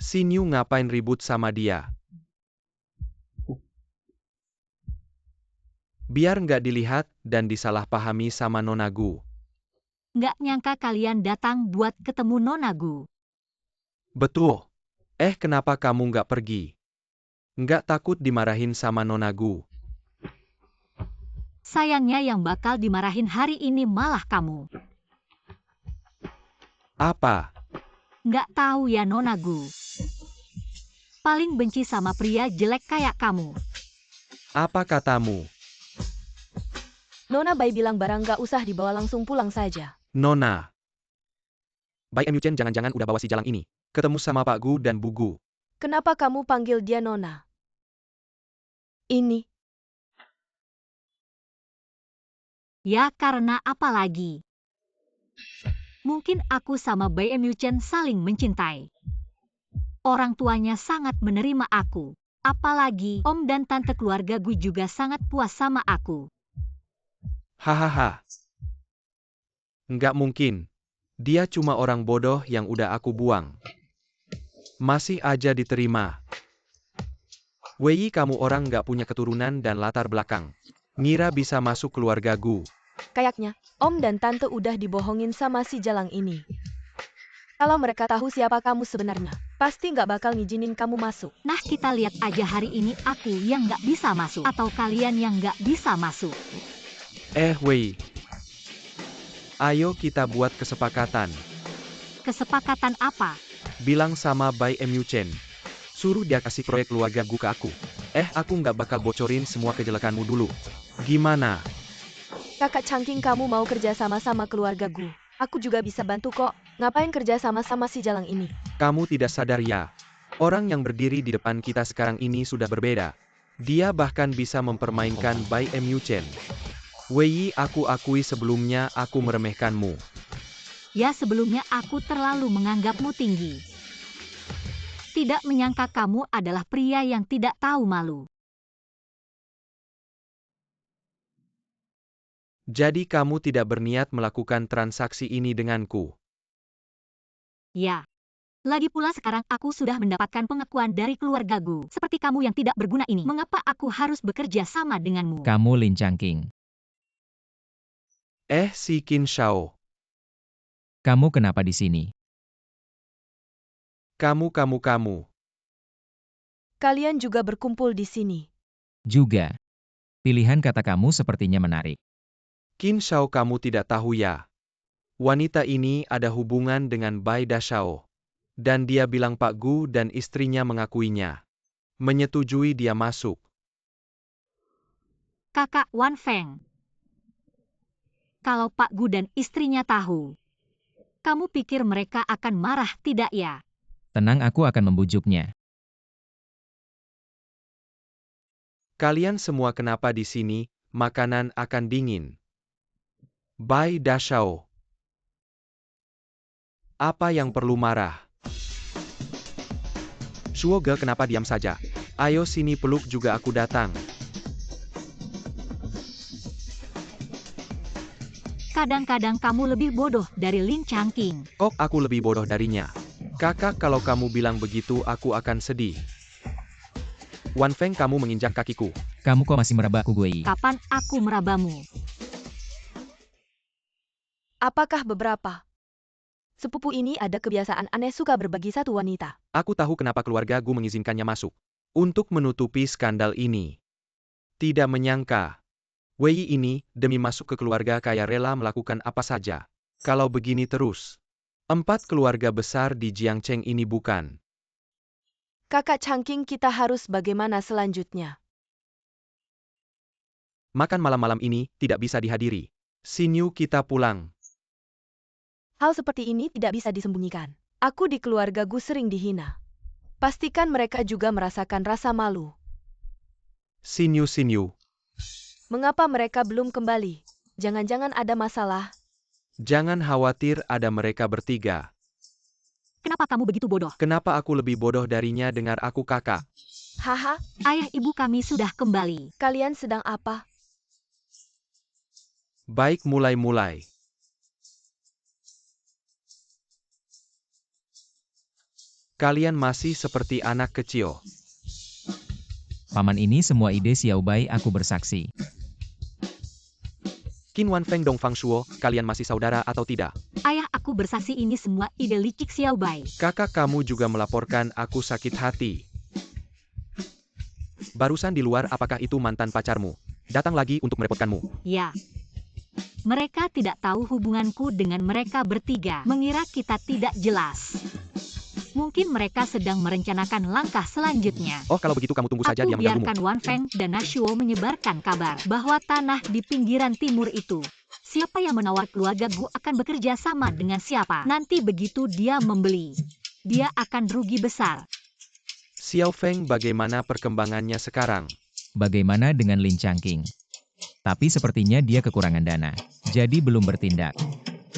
Si Niu ngapain ribut sama dia? Biar nggak dilihat dan disalahpahami sama Nona Gu. Nggak nyangka kalian datang buat ketemu Nona Gu. Betul. Kenapa kamu nggak pergi? Nggak takut dimarahin sama Nona Gu? Sayangnya yang bakal dimarahin hari ini malah kamu. Apa? Nggak tahu ya Nona Gu. Paling benci sama pria jelek kayak kamu. Apa katamu? Nona Bai bilang barang nggak usah dibawa, langsung pulang saja. Nona. Bai M. Yuchen jangan-jangan udah bawa si jalang ini ketemu sama Pak Gu dan Bu Gu. Kenapa kamu panggil dia Nona? Ini. Ya karena apa lagi? Mungkin aku sama Bai Emyu-chen saling mencintai. Orang tuanya sangat menerima aku. Apalagi om dan tante keluarga gue juga sangat puas sama aku. Hahaha. Nggak mungkin. Dia cuma orang bodoh yang udah aku buang. Masih aja diterima. Wei, kamu orang nggak punya keturunan dan latar belakang. Ngira bisa masuk keluarga gu. Kayaknya, om dan tante udah dibohongin sama si Jalang ini. Kalau mereka tahu siapa kamu sebenarnya, pasti nggak bakal ngizinin kamu masuk. Nah kita lihat aja hari ini aku yang nggak bisa masuk. Atau kalian yang nggak bisa masuk. Wei. Ayo kita buat kesepakatan. Kesepakatan apa? Bilang sama Bai Emyu-chen. Suruh dia kasih proyek keluarga gu ke aku. Aku nggak bakal bocorin semua kejelekanmu dulu. Gimana? Kakak Changking, kamu mau kerja sama keluarga gu. Aku juga bisa bantu kok. Ngapain kerja sama si Jalang ini? Kamu tidak sadar ya? Orang yang berdiri di depan kita sekarang ini sudah berbeda. Dia bahkan bisa mempermainkan Bai Emyu-chen. Wei, aku akui sebelumnya aku meremehkanmu. Ya sebelumnya aku terlalu menganggapmu tinggi. Tidak menyangka kamu adalah pria yang tidak tahu malu. Jadi kamu tidak berniat melakukan transaksi ini denganku? Ya. Lagi pula sekarang aku sudah mendapatkan pengakuan dari keluarga gu. Seperti kamu yang tidak berguna ini. Mengapa aku harus bekerja sama denganmu? Kamu Lin Changking. Si Qin Shao. Kamu kenapa di sini? Kamu. Kalian juga berkumpul di sini. Juga. Pilihan kata kamu sepertinya menarik. Qin Shao, kamu tidak tahu ya? Wanita ini ada hubungan dengan Bai Dashao. Dan dia bilang Pak Gu dan istrinya mengakuinya. Menyetujui dia masuk. Kakak Wan Feng. Kalau Pak Gu dan istrinya tahu, kamu pikir mereka akan marah tidak ya? Tenang, aku akan membujuknya. Kalian semua kenapa di sini? Makanan akan dingin. Bai Dashao. Apa yang perlu marah? Shuoge, kenapa diam saja? Ayo sini peluk juga, aku datang. Kadang-kadang kamu lebih bodoh dari Lin Changking. Aku lebih bodoh darinya. Kakak, kalau kamu bilang begitu aku akan sedih. Wan Feng, kamu menginjak kakiku. Kamu kok masih meraba aku, Gue? Kapan aku merabamu? Apakah beberapa sepupu ini ada kebiasaan aneh suka berbagi satu wanita? Aku tahu kenapa keluarga gu mengizinkannya masuk. Untuk menutupi skandal ini. Tidak menyangka. Wei ini, demi masuk ke keluarga kaya rela melakukan apa saja. Kalau begini terus. 4 keluarga besar di Jiangcheng ini bukan. Kakak Changking, kita harus bagaimana selanjutnya? Makan malam-malam ini tidak bisa dihadiri. Sinyu, kita pulang. Hal seperti ini tidak bisa disembunyikan. Aku di keluarga gu sering dihina. Pastikan mereka juga merasakan rasa malu. Sinyu. Mengapa mereka belum kembali? Jangan-jangan ada masalah? Jangan khawatir, ada mereka bertiga. Kenapa kamu begitu bodoh? Kenapa aku lebih bodoh darinya? Dengar aku, kakak. Haha, Ayah ibu kami sudah kembali. kalian sedang apa? Baik, mulai. Kalian masih seperti anak kecil. Paman, ini semua ide Xiao Bai, aku bersaksi. Qin Wan Feng, Dong Fang Shuo, kalian masih saudara atau tidak? Ayah aku bersaksi ini semua ide licik Xiao Bai. Kakak, kamu juga melaporkan aku sakit hati. Barusan di luar, apakah itu mantan pacarmu? Datang lagi untuk merepotkanmu. Ya. Mereka tidak tahu hubunganku dengan mereka bertiga. Mengira kita tidak jelas. Mungkin mereka sedang merencanakan langkah selanjutnya. Kalau begitu kamu tunggu saja dia Aku mengganggumu. biarkan Wan Feng dan Nashuo menyebarkan kabar bahwa tanah di pinggiran timur itu. Siapa yang menawar keluarga gu akan bekerja sama dengan siapa. Nanti begitu dia membeli, dia akan rugi besar. Xiao Feng, bagaimana perkembangannya sekarang? Bagaimana dengan Lin Changqing? Tapi sepertinya dia kekurangan dana, jadi belum bertindak.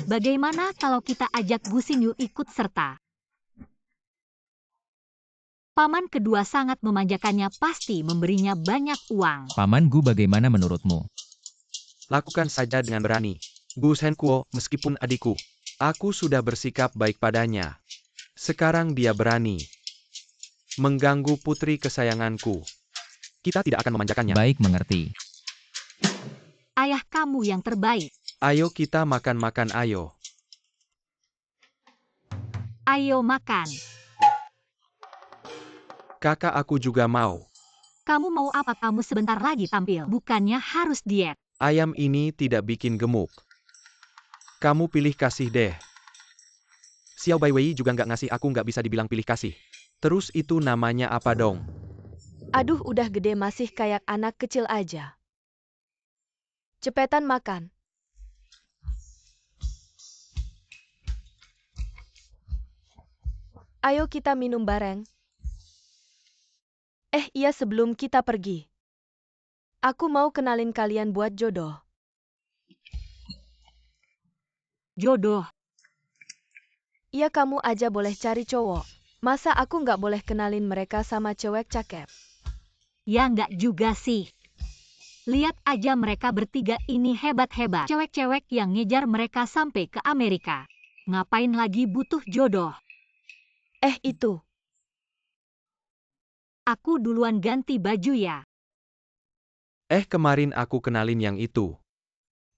Bagaimana kalau kita ajak Gu Xingyu ikut serta? Paman kedua sangat memanjakannya, pasti memberinya banyak uang. Paman Gu, bagaimana menurutmu? Lakukan saja dengan berani. Gu Shenkuo, meskipun adikku, aku sudah bersikap baik padanya. Sekarang dia berani mengganggu putri kesayanganku. Kita tidak akan memanjakannya. Baik, mengerti. Ayah kamu yang terbaik. Ayo kita makan-makan, ayo. Ayo makan. Kakak, aku juga mau. Kamu mau apa? Kamu sebentar lagi tampil. Bukannya harus diet. Ayam ini tidak bikin gemuk. Kamu pilih kasih deh. Xiao Baiwei juga nggak ngasih, aku nggak bisa dibilang pilih kasih. Terus itu namanya apa dong? Aduh, udah gede masih kayak anak kecil aja. Cepetan makan. Ayo kita minum bareng. Iya, sebelum kita pergi. Aku mau kenalin kalian buat jodoh. Jodoh. Iya, kamu aja boleh cari cowok. Masa aku nggak boleh kenalin mereka sama cewek cakep? Ya nggak juga sih. Lihat aja mereka bertiga ini hebat-hebat. Cewek-cewek yang ngejar mereka sampai ke Amerika. Ngapain lagi butuh jodoh? Itu. Aku duluan ganti baju ya. Kemarin aku kenalin yang itu.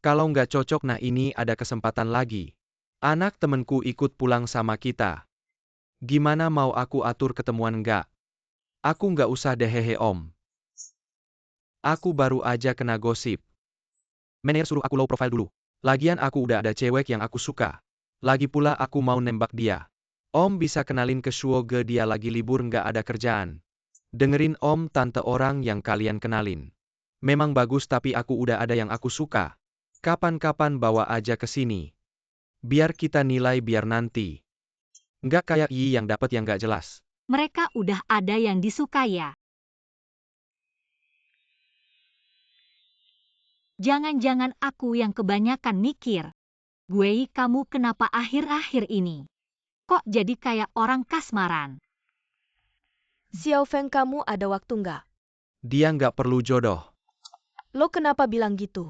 Kalau nggak cocok, nah ini ada kesempatan lagi. Anak temenku ikut pulang sama kita. Gimana, mau aku atur ketemuan nggak? Aku nggak usah deh, hehe om. Aku baru aja kena gosip. Manajer suruh aku low profile dulu. Lagian aku udah ada cewek yang aku suka. Lagi pula aku mau nembak dia. Om bisa kenalin ke Shuo Ge, dia lagi libur nggak ada kerjaan. Dengerin om, tante orang yang kalian kenalin memang bagus, tapi aku udah ada yang aku suka. Kapan-kapan bawa aja ke sini. Biar kita nilai, biar nanti nggak kayak Yi yang dapet yang nggak jelas. Mereka udah ada yang disuka ya. Jangan-jangan aku yang kebanyakan mikir. Gue, kamu kenapa akhir-akhir ini? Kok jadi kayak orang kasmaran? Xiao Feng, kamu ada waktu nggak? Dia nggak perlu jodoh. Lo kenapa bilang gitu?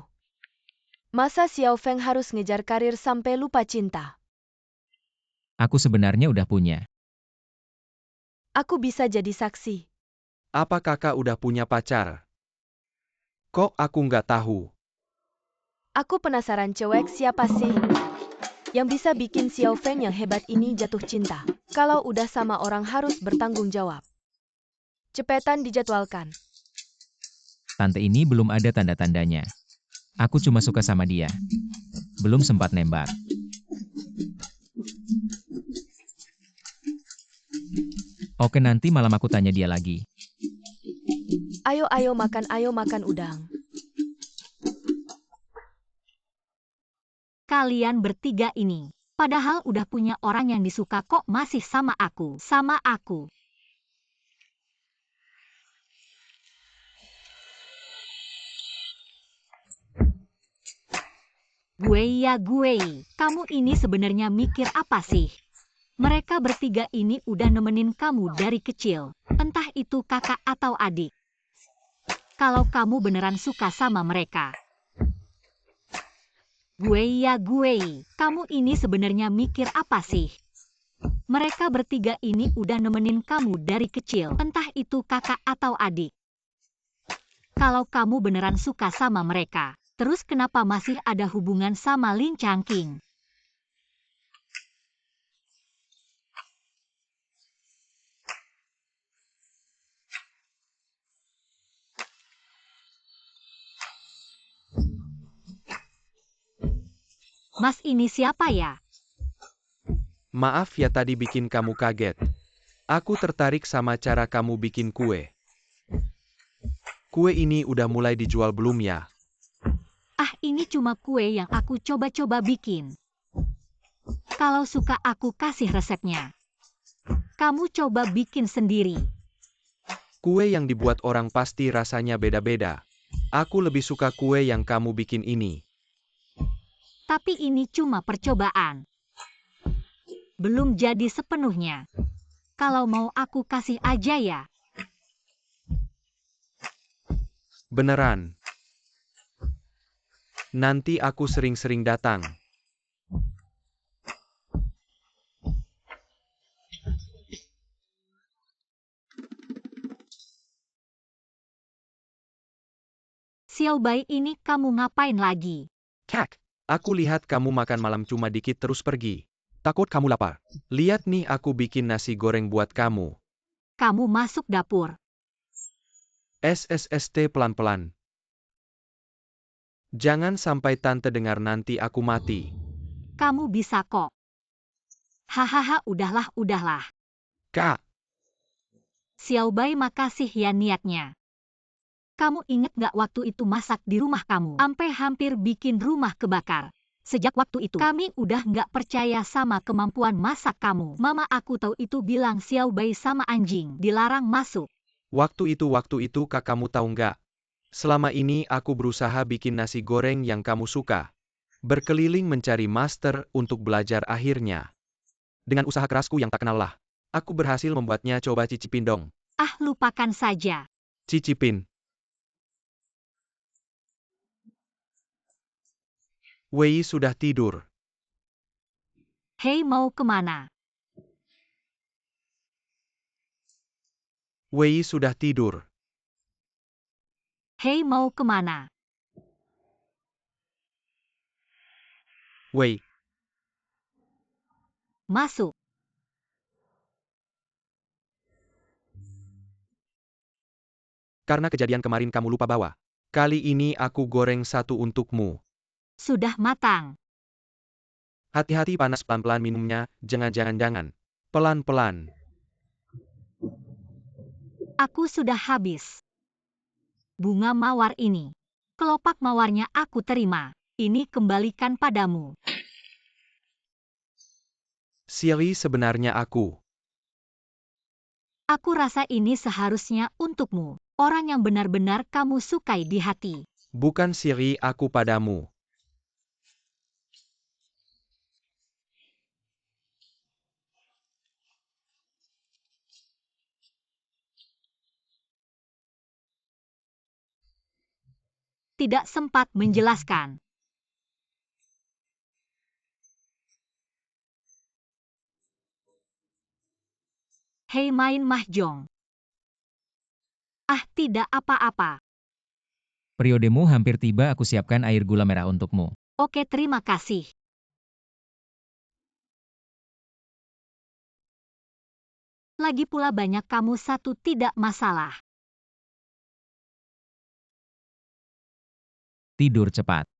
Masa Xiao Feng harus ngejar karir sampai lupa cinta? Aku sebenarnya udah punya. Aku bisa jadi saksi. Apa kakak udah punya pacar? Kok aku nggak tahu? Aku penasaran, cewek siapa sih yang bisa bikin Xiao Feng yang hebat ini jatuh cinta? Kalau udah sama orang harus bertanggung jawab. Cepetan dijadwalkan. Tante ini belum ada tanda-tandanya. Aku cuma suka sama dia. Belum sempat nembak. Oke, nanti malam aku tanya dia lagi. Ayo makan udang. Kalian bertiga ini, padahal udah punya orang yang disuka kok masih sama aku. Sama aku. Gue, kamu ini sebenarnya mikir apa sih? Mereka bertiga ini udah nemenin kamu dari kecil, entah itu kakak atau adik. Kalau kamu beneran suka sama mereka. Gue, kamu ini sebenarnya mikir apa sih? Mereka bertiga ini udah nemenin kamu dari kecil, entah itu kakak atau adik. Kalau kamu beneran suka sama mereka, terus kenapa masih ada hubungan sama Lin Changqing? Mas, ini siapa ya? Maaf ya tadi bikin kamu kaget. Aku tertarik sama cara kamu bikin kue. Kue ini udah mulai dijual belum ya? Ini cuma kue yang aku coba-coba bikin. Kalau suka aku kasih resepnya. Kamu coba bikin sendiri. Kue yang dibuat orang pasti rasanya beda-beda. Aku lebih suka kue yang kamu bikin ini. Tapi ini cuma percobaan. Belum jadi sepenuhnya. Kalau mau aku kasih aja ya. Beneran. Nanti aku sering-sering datang. Xiaobai ini kamu ngapain lagi? Kak, aku lihat kamu makan malam cuma dikit terus pergi. Takut kamu lapar. Lihat nih aku bikin nasi goreng buat kamu. Kamu masuk dapur. SSST pelan-pelan. Jangan sampai tante dengar nanti aku mati. Kamu bisa kok. Hahaha, udahlah. Kak, Xiaobai, makasih ya niatnya. Kamu inget gak waktu itu masak di rumah kamu? Sampai hampir bikin rumah kebakar. Sejak waktu itu, kami udah gak percaya sama kemampuan masak kamu. Mama aku tahu itu bilang Xiaobai sama anjing dilarang masuk. waktu itu kak kamu tahu nggak? Selama ini aku berusaha bikin nasi goreng yang kamu suka. Berkeliling mencari master untuk belajar akhirnya. Dengan usaha kerasku yang tak kenal lah. Aku berhasil membuatnya, coba cicipin dong. Ah, lupakan saja. Cicipin. Wei sudah tidur. Hei, mau kemana? Wei sudah tidur. Hei, mau kemana? Wei, Masuk. karena kejadian kemarin kamu lupa bawa. Kali ini aku goreng satu untukmu. Sudah matang. Hati-hati, panas, pelan-pelan minumnya, jangan. Pelan-pelan. Aku sudah habis. Bunga mawar ini. Kelopak mawarnya aku terima. Ini kembalikan padamu. Silly, sebenarnya aku. Aku rasa ini seharusnya untukmu. Orang yang benar-benar kamu sukai di hati. Bukan silly aku padamu. Tidak sempat menjelaskan. Hei, main mahjong. Ah, tidak apa-apa. Periodemu hampir tiba, aku siapkan air gula merah untukmu. Oke, terima kasih. Lagi pula banyak kamu satu, tidak masalah. Tidur cepat.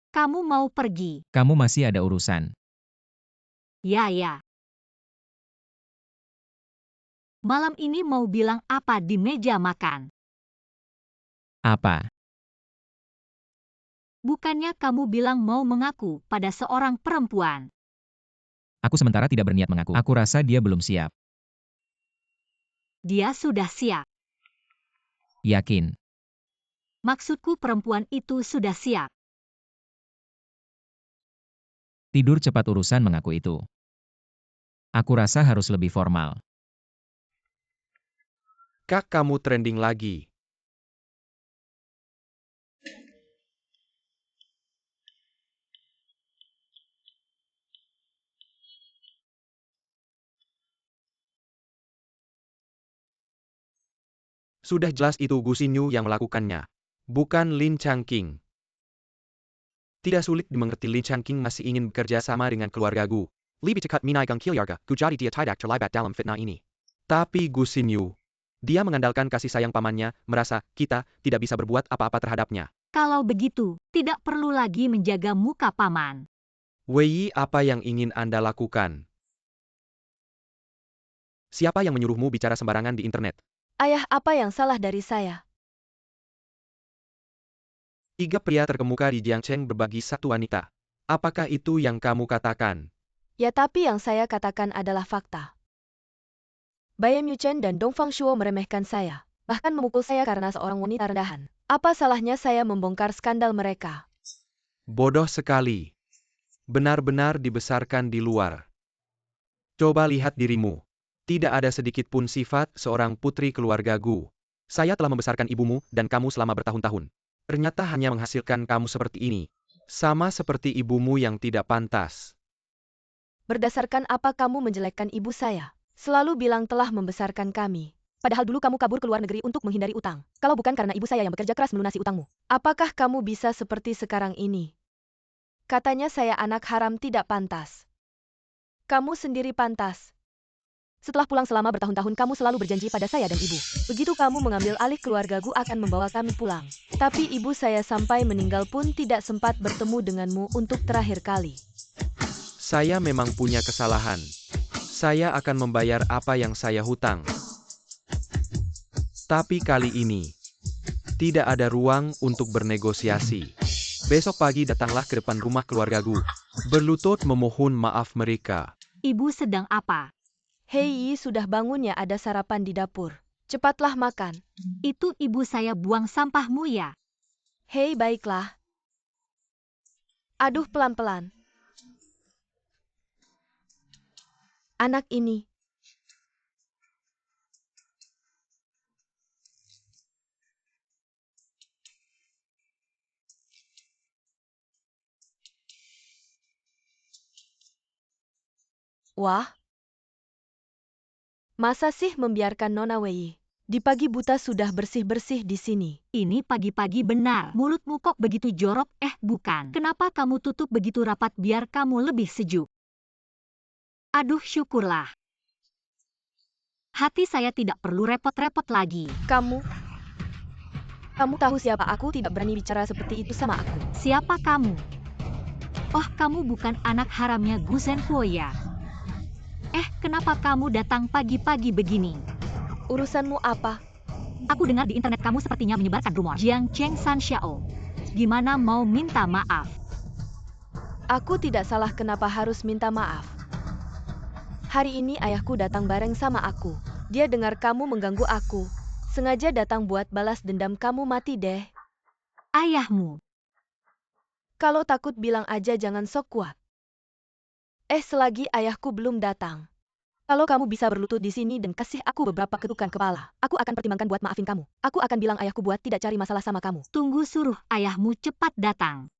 Kamu mau pergi? Kamu masih ada urusan. Ya. Malam ini mau bilang apa di meja makan? Apa? Bukannya kamu bilang mau mengaku pada seorang perempuan? Aku sementara tidak berniat mengaku. Aku rasa dia belum siap. Dia sudah siap. Yakin. Maksudku perempuan itu sudah siap. Tidur cepat, urusan mengaku itu. Aku rasa harus lebih formal. Kak, kamu trending lagi. Sudah jelas itu Gu Xinyu yang melakukannya. Bukan Lin Changqing. Tidak sulit dimengerti, Lin Changqing masih ingin bekerja sama dengan keluarga Gu. Lebih dekat minai gang keluarga, Gu jadi dia tidak terlibat dalam fitnah ini. Tapi Gu Xinyu, dia mengandalkan kasih sayang pamannya, merasa kita tidak bisa berbuat apa-apa terhadapnya. Kalau begitu, tidak perlu lagi menjaga muka paman. Wei, apa yang ingin Anda lakukan? Siapa yang menyuruhmu bicara sembarangan di internet? Ayah, apa yang salah dari saya? 3 pria terkemuka di Jiangcheng berbagi satu wanita. Apakah itu yang kamu katakan? Ya, tapi yang saya katakan adalah fakta. Bayem Yuchen dan Dong Fangshuo meremehkan saya, bahkan memukul saya karena seorang wanita rendahan. Apa salahnya saya membongkar skandal mereka? Bodoh sekali. Benar-benar dibesarkan di luar. Coba lihat dirimu. Tidak ada sedikit pun sifat seorang putri keluarga Gu. Saya telah membesarkan ibumu dan kamu selama bertahun-tahun. Ternyata hanya menghasilkan kamu seperti ini. Sama seperti ibumu yang tidak pantas. Berdasarkan apa kamu menjelekkan ibu saya? Selalu bilang telah membesarkan kami. Padahal dulu kamu kabur ke luar negeri untuk menghindari utang. Kalau bukan karena ibu saya yang bekerja keras melunasi utangmu, apakah kamu bisa seperti sekarang ini? Katanya saya anak haram tidak pantas. Kamu sendiri pantas. Setelah pulang selama bertahun-tahun kamu selalu berjanji pada saya dan ibu. Begitu kamu mengambil alih keluarga Gu akan membawa kami pulang. Tapi ibu saya sampai meninggal pun tidak sempat bertemu denganmu untuk terakhir kali. Saya memang punya kesalahan. Saya akan membayar apa yang saya hutang. Tapi kali ini, tidak ada ruang untuk bernegosiasi. Besok pagi datanglah ke depan rumah keluarga Gu. Berlutut memohon maaf mereka. Ibu sedang apa? Hei, sudah bangun ya, ada sarapan di dapur. Cepatlah makan. Itu ibu saya buang sampahmu ya? Hei, baiklah. Aduh, pelan-pelan. Anak ini. Wah. Masa sih membiarkan Nona Wei? Di pagi buta sudah bersih-bersih di sini. Ini pagi-pagi benar. Mulutmu kok begitu jorok? Bukan. Kenapa kamu tutup begitu rapat biar kamu lebih sejuk? Aduh, syukurlah. Hati saya tidak perlu repot-repot lagi. Kamu tahu siapa aku? Tidak berani bicara seperti itu sama aku. Siapa kamu? Oh, kamu bukan anak haramnya Gu Zhenhuo ya? Kenapa kamu datang pagi-pagi begini? Urusanmu apa? Aku dengar di internet kamu sepertinya menyebarkan rumor. Jiang Cheng San Xiao. Gimana mau minta maaf? Aku tidak salah, kenapa harus minta maaf? Hari ini ayahku datang bareng sama aku. Dia dengar kamu mengganggu aku. Sengaja datang buat balas dendam, kamu mati deh. Ayahmu? Kalau takut bilang aja, jangan sok kuat. Selagi ayahku belum datang. Kalau kamu bisa berlutut di sini dan kasih aku beberapa ketukan kepala, aku akan pertimbangkan buat maafin kamu. Aku akan bilang ayahku buat tidak cari masalah sama kamu. Tunggu, suruh ayahmu cepat datang.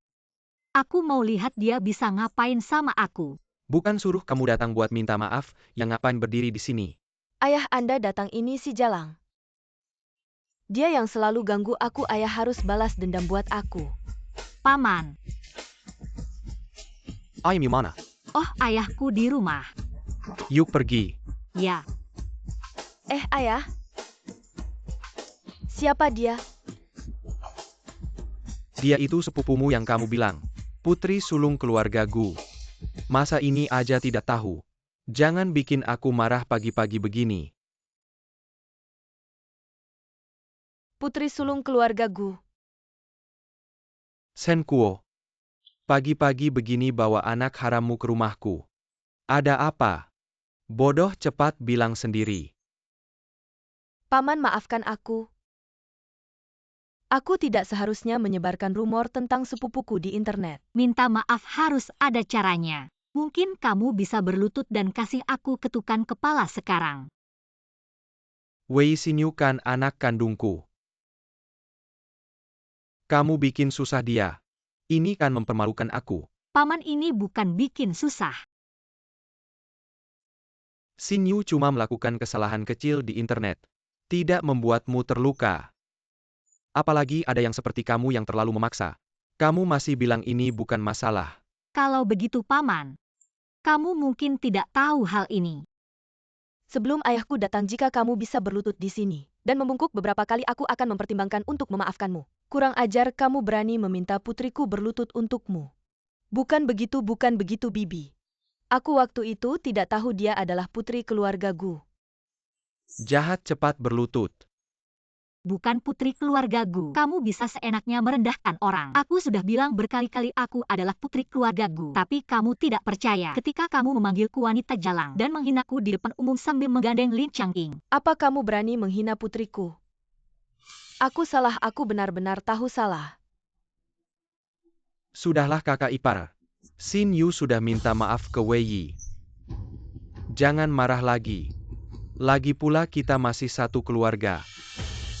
Aku mau lihat dia bisa ngapain sama aku. Bukan suruh kamu datang buat minta maaf, yang ngapain berdiri di sini. Ayah Anda datang ini si Jalang. Dia yang selalu ganggu aku, ayah harus balas dendam buat aku. Paman. Ayah mana? Oh, ayahku di rumah. Yuk pergi. Ya. Ayah? Siapa dia? Dia itu sepupumu yang kamu bilang. Putri sulung keluarga Gu. Masa ini aja tidak tahu. Jangan bikin aku marah pagi-pagi begini. Putri sulung keluarga Gu. Shen Kuo. Pagi-pagi begini bawa anak harammu ke rumahku. Ada apa? Bodoh, cepat bilang sendiri. Paman, maafkan aku. Aku tidak seharusnya menyebarkan rumor tentang sepupuku di internet. Minta maaf harus ada caranya. Mungkin kamu bisa berlutut dan kasih aku ketukan kepala sekarang. Wei Xinyu kan anak kandungku. Kamu bikin susah dia. Ini kan mempermalukan aku. Paman, ini bukan bikin susah. Xinyu cuma melakukan kesalahan kecil di internet. Tidak membuatmu terluka. Apalagi ada yang seperti kamu yang terlalu memaksa. Kamu masih bilang ini bukan masalah. Kalau begitu Paman, kamu mungkin tidak tahu hal ini. Sebelum ayahku datang, jika kamu bisa berlutut di sini dan membungkuk beberapa kali, aku akan mempertimbangkan untuk memaafkanmu. Kurang ajar, kamu berani meminta putriku berlutut untukmu. Bukan begitu, Bibi. Aku waktu itu tidak tahu dia adalah putri keluarga Gu. Jahat, cepat berlutut. bukan putri keluarga Gu. Kamu bisa seenaknya merendahkan orang. Aku sudah bilang berkali-kali aku adalah putri keluarga Gu. Tapi kamu tidak percaya ketika kamu memanggilku wanita jalang dan menghinaku di depan umum sambil menggandeng Lin Changqing. Apa kamu berani menghina putriku? Aku salah, aku benar-benar tahu salah. Sudahlah kakak ipar. Xin Yu sudah minta maaf ke Wei Yi. Jangan marah lagi. Lagi pula kita masih satu keluarga.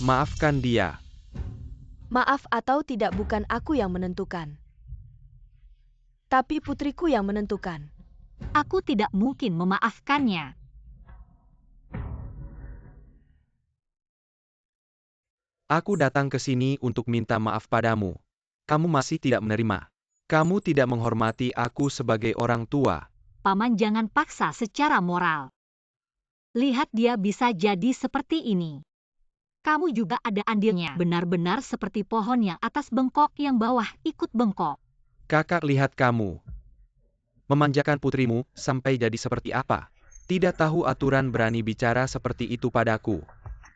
Maafkan dia. Maaf atau tidak bukan aku yang menentukan. Tapi putriku yang menentukan. Aku tidak mungkin memaafkannya. Aku datang ke sini untuk minta maaf padamu. Kamu masih tidak menerima. Kamu tidak menghormati aku sebagai orang tua. Paman jangan paksa secara moral. Lihat dia bisa jadi seperti ini. Kamu juga ada andilnya. Benar-benar seperti pohon yang atas bengkok yang bawah ikut bengkok. Kakak lihat kamu. Memanjakan putrimu sampai jadi seperti apa. Tidak tahu aturan berani bicara seperti itu padaku.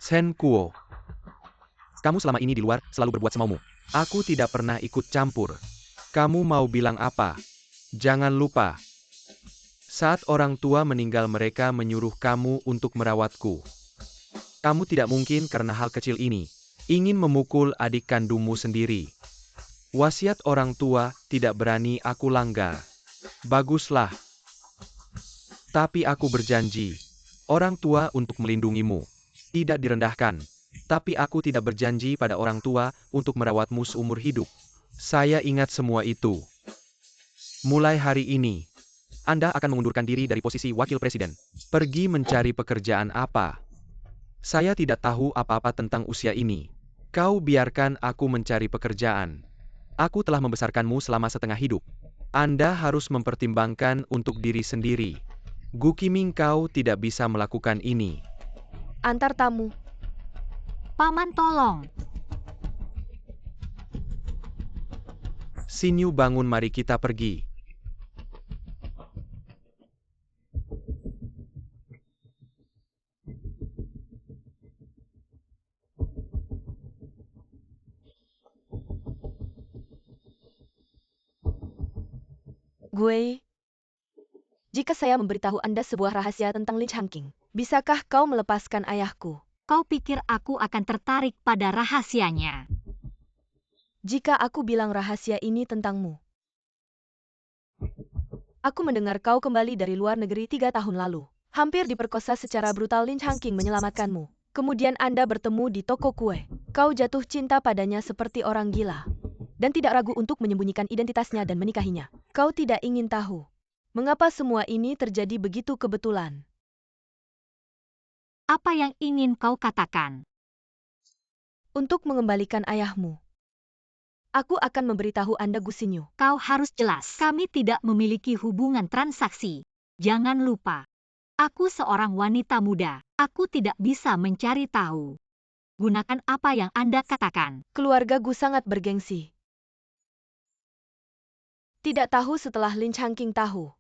Shen Kuo. Kamu selama ini di luar selalu berbuat semaumu. Aku tidak pernah ikut campur. Kamu mau bilang apa? Jangan lupa. Saat orang tua meninggal mereka menyuruh kamu untuk merawatku. Kamu tidak mungkin karena hal kecil ini ingin memukul adik kandungmu sendiri. Wasiat orang tua tidak berani aku langgar. Baguslah. Tapi aku berjanji, orang tua untuk melindungimu. Tidak direndahkan. Tapi aku tidak berjanji pada orang tua untuk merawatmu seumur hidup. Saya ingat semua itu. Mulai hari ini, Anda akan mengundurkan diri dari posisi wakil presiden. Pergi mencari pekerjaan apa. Saya tidak tahu apa-apa tentang usia ini. Kau biarkan aku mencari pekerjaan. Aku telah membesarkanmu selama setengah hidup. Anda harus mempertimbangkan untuk diri sendiri. Gu Qiming, kau tidak bisa melakukan ini. Antar tamu. Paman tolong. Xin Yu bangun, mari kita pergi. Gue, jika saya memberitahu Anda sebuah rahasia tentang Lin Changqing, bisakah kau melepaskan ayahku? Kau pikir aku akan tertarik pada rahasianya? Jika aku bilang rahasia ini tentangmu. Aku mendengar kau kembali dari luar negeri 3 tahun lalu. Hampir diperkosa secara brutal, Lin Changqing menyelamatkanmu. Kemudian Anda bertemu di toko kue. Kau jatuh cinta padanya seperti orang gila. Dan tidak ragu untuk menyembunyikan identitasnya dan menikahinya. Kau tidak ingin tahu. Mengapa semua ini terjadi begitu kebetulan? Apa yang ingin kau katakan? Untuk mengembalikan ayahmu. Aku akan memberitahu Anda, Gu Xinyu. Kau harus jelas. Kami tidak memiliki hubungan transaksi. Jangan lupa. Aku seorang wanita muda. Aku tidak bisa mencari tahu. Gunakan apa yang Anda katakan. Keluarga Gu sangat bergengsi. Tidak tahu setelah Lin Changqing tahu.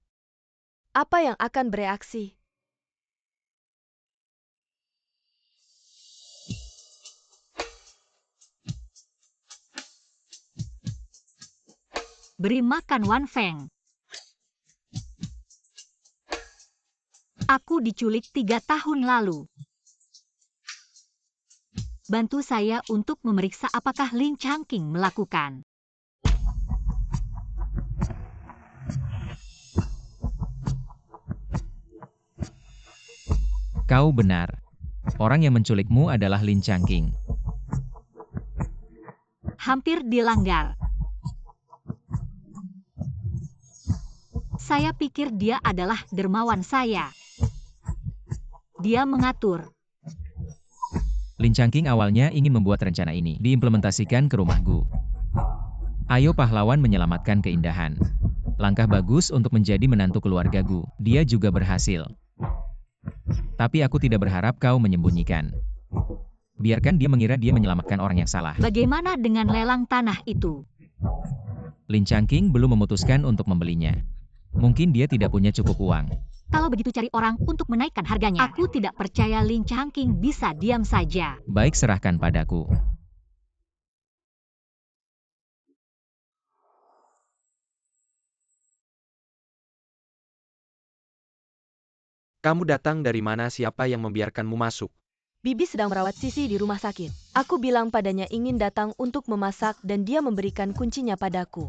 Apa yang akan bereaksi? Beri makan Wan Feng. Aku diculik 3 tahun lalu. Bantu saya untuk memeriksa apakah Lin Changqing melakukan. Kau benar. Orang yang menculikmu adalah Lin Changqing. Hampir dilanggar. Saya pikir dia adalah dermawan saya. Dia mengatur. Lin Changqing awalnya ingin membuat rencana ini diimplementasikan ke rumah Gu. Ayo pahlawan menyelamatkan keindahan. Langkah bagus untuk menjadi menantu keluarga Gu. Dia juga berhasil. Tapi aku tidak berharap kau menyembunyikan. Biarkan dia mengira dia menyelamatkan orang yang salah. Bagaimana dengan lelang tanah itu? Lin Changqing belum memutuskan untuk membelinya. Mungkin dia tidak punya cukup uang. Kalau begitu cari orang untuk menaikkan harganya. Aku tidak percaya Lin Changqing bisa diam saja. Baik, serahkan padaku. Kamu datang dari mana? Siapa yang membiarkanmu masuk? Bibi sedang merawat Sisi di rumah sakit. Aku bilang padanya ingin datang untuk memasak dan dia memberikan kuncinya padaku.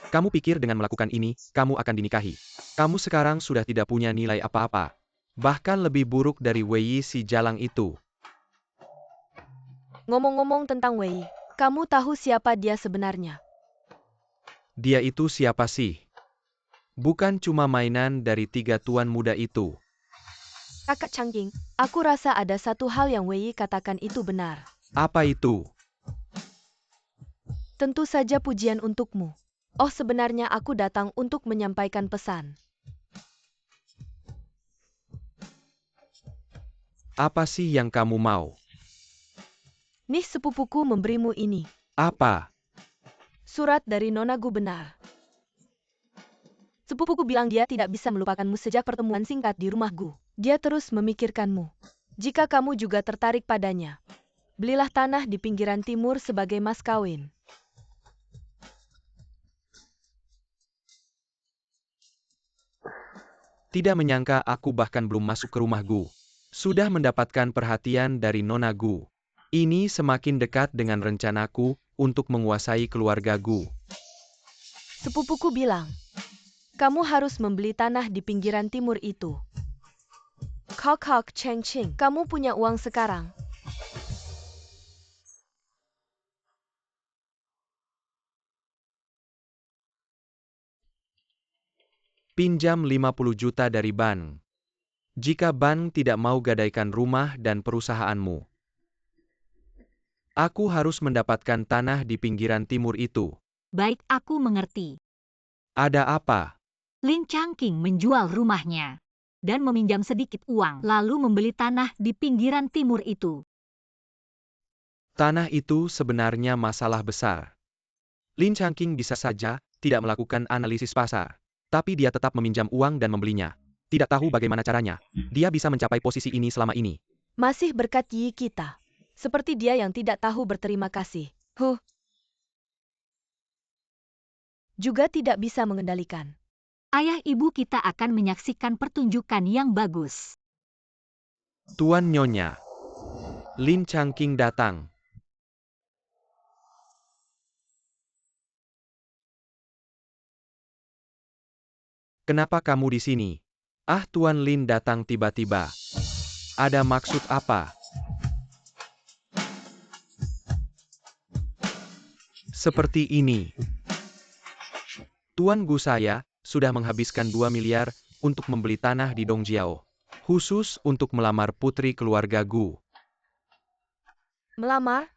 Kamu pikir dengan melakukan ini, kamu akan dinikahi. Kamu sekarang sudah tidak punya nilai apa-apa. Bahkan lebih buruk dari Wei si jalang itu. Ngomong-ngomong tentang Wei, kamu tahu siapa dia sebenarnya? Dia itu siapa sih? Bukan cuma mainan dari 3 tuan muda itu. Kakak Changqing, aku rasa ada satu hal yang Wei katakan itu benar. Apa itu? Tentu saja pujian untukmu. Oh, sebenarnya aku datang untuk menyampaikan pesan. Apa sih yang kamu mau? Nih, sepupuku memberimu ini. Apa? Surat dari Nona Gu benar. Sepupuku bilang dia tidak bisa melupakanmu sejak pertemuan singkat di rumah Gu. Dia terus memikirkanmu. Jika kamu juga tertarik padanya, belilah tanah di pinggiran timur sebagai mas kawin. Tidak menyangka aku bahkan belum masuk ke rumah Gu. Sudah mendapatkan perhatian dari Nona Gu. Ini semakin dekat dengan rencanaku untuk menguasai keluarga Gu. Sepupuku bilang, kamu harus membeli tanah di pinggiran timur itu. Kakak Changqing, kamu punya uang sekarang. Pinjam 50 juta dari bank. Jika bank tidak mau gadaikan rumah dan perusahaanmu, aku harus mendapatkan tanah di pinggiran timur itu. Baik, aku mengerti. Ada apa? Lin Changqing menjual rumahnya dan meminjam sedikit uang, lalu membeli tanah di pinggiran timur itu. Tanah itu sebenarnya masalah besar. Lin Changqing bisa saja tidak melakukan analisis pasar, tapi dia tetap meminjam uang dan membelinya. Tidak tahu bagaimana caranya, dia bisa mencapai posisi ini selama ini. Masih berkat Yi kita. Seperti dia yang tidak tahu berterima kasih. Juga tidak bisa mengendalikan. Ayah ibu kita akan menyaksikan pertunjukan yang bagus. Tuan Nyonya, Lin Changqing datang. Kenapa kamu di sini? Ah, Tuan Lin datang tiba-tiba. Ada maksud apa? Seperti ini. Tuan Gu, saya sudah menghabiskan 2 miliar untuk membeli tanah di Dongjiao, khusus untuk melamar putri keluarga Gu. Melamar?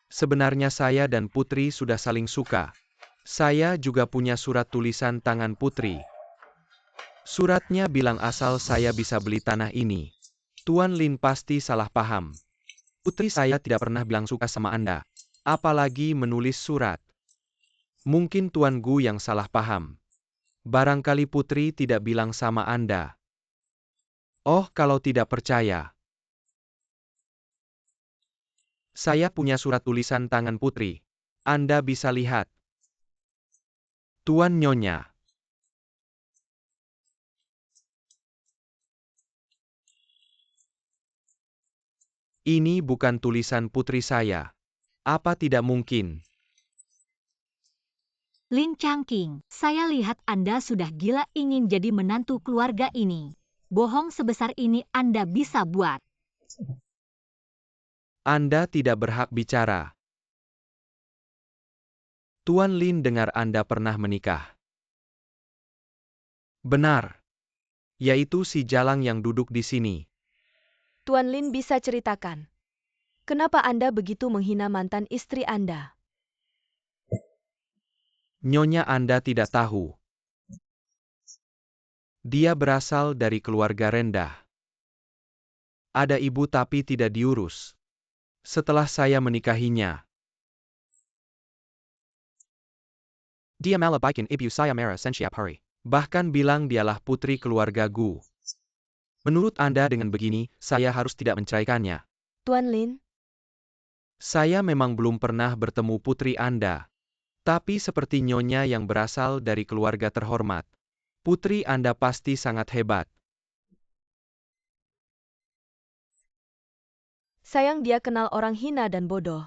Sebenarnya saya dan putri sudah saling suka. Saya juga punya surat tulisan tangan putri. Suratnya bilang asal saya bisa beli tanah ini. Tuan Lin pasti salah paham. Putri saya tidak pernah bilang suka sama Anda. Apalagi menulis surat. Mungkin Tuan Gu yang salah paham. Barangkali putri tidak bilang sama Anda. Oh, kalau tidak percaya, saya punya surat tulisan tangan putri. Anda bisa lihat. Tuan Nyonya. Ini bukan tulisan putri saya. Apa tidak mungkin? Lin Changqing, saya lihat Anda sudah gila ingin jadi menantu keluarga ini. Bohong sebesar ini Anda bisa buat. Anda tidak berhak bicara. Tuan Lin dengar Anda pernah menikah. Benar. Yaitu si jalang yang duduk di sini. Tuan Lin bisa ceritakan. Kenapa Anda begitu menghina mantan istri Anda? Nyonya, Anda tidak tahu. Dia berasal dari keluarga rendah. Ada ibu tapi tidak diurus. Setelah saya menikahinya, Dia malah bikin ibu saya marah setiap hari. Bahkan bilang dialah putri keluarga Gu. Menurut Anda dengan begini, saya harus tidak menceraikannya. Tuan Lin, Saya memang belum pernah bertemu putri Anda. Tapi seperti nyonya yang berasal dari keluarga terhormat. Putri Anda pasti sangat hebat. sayang dia kenal orang hina dan bodoh.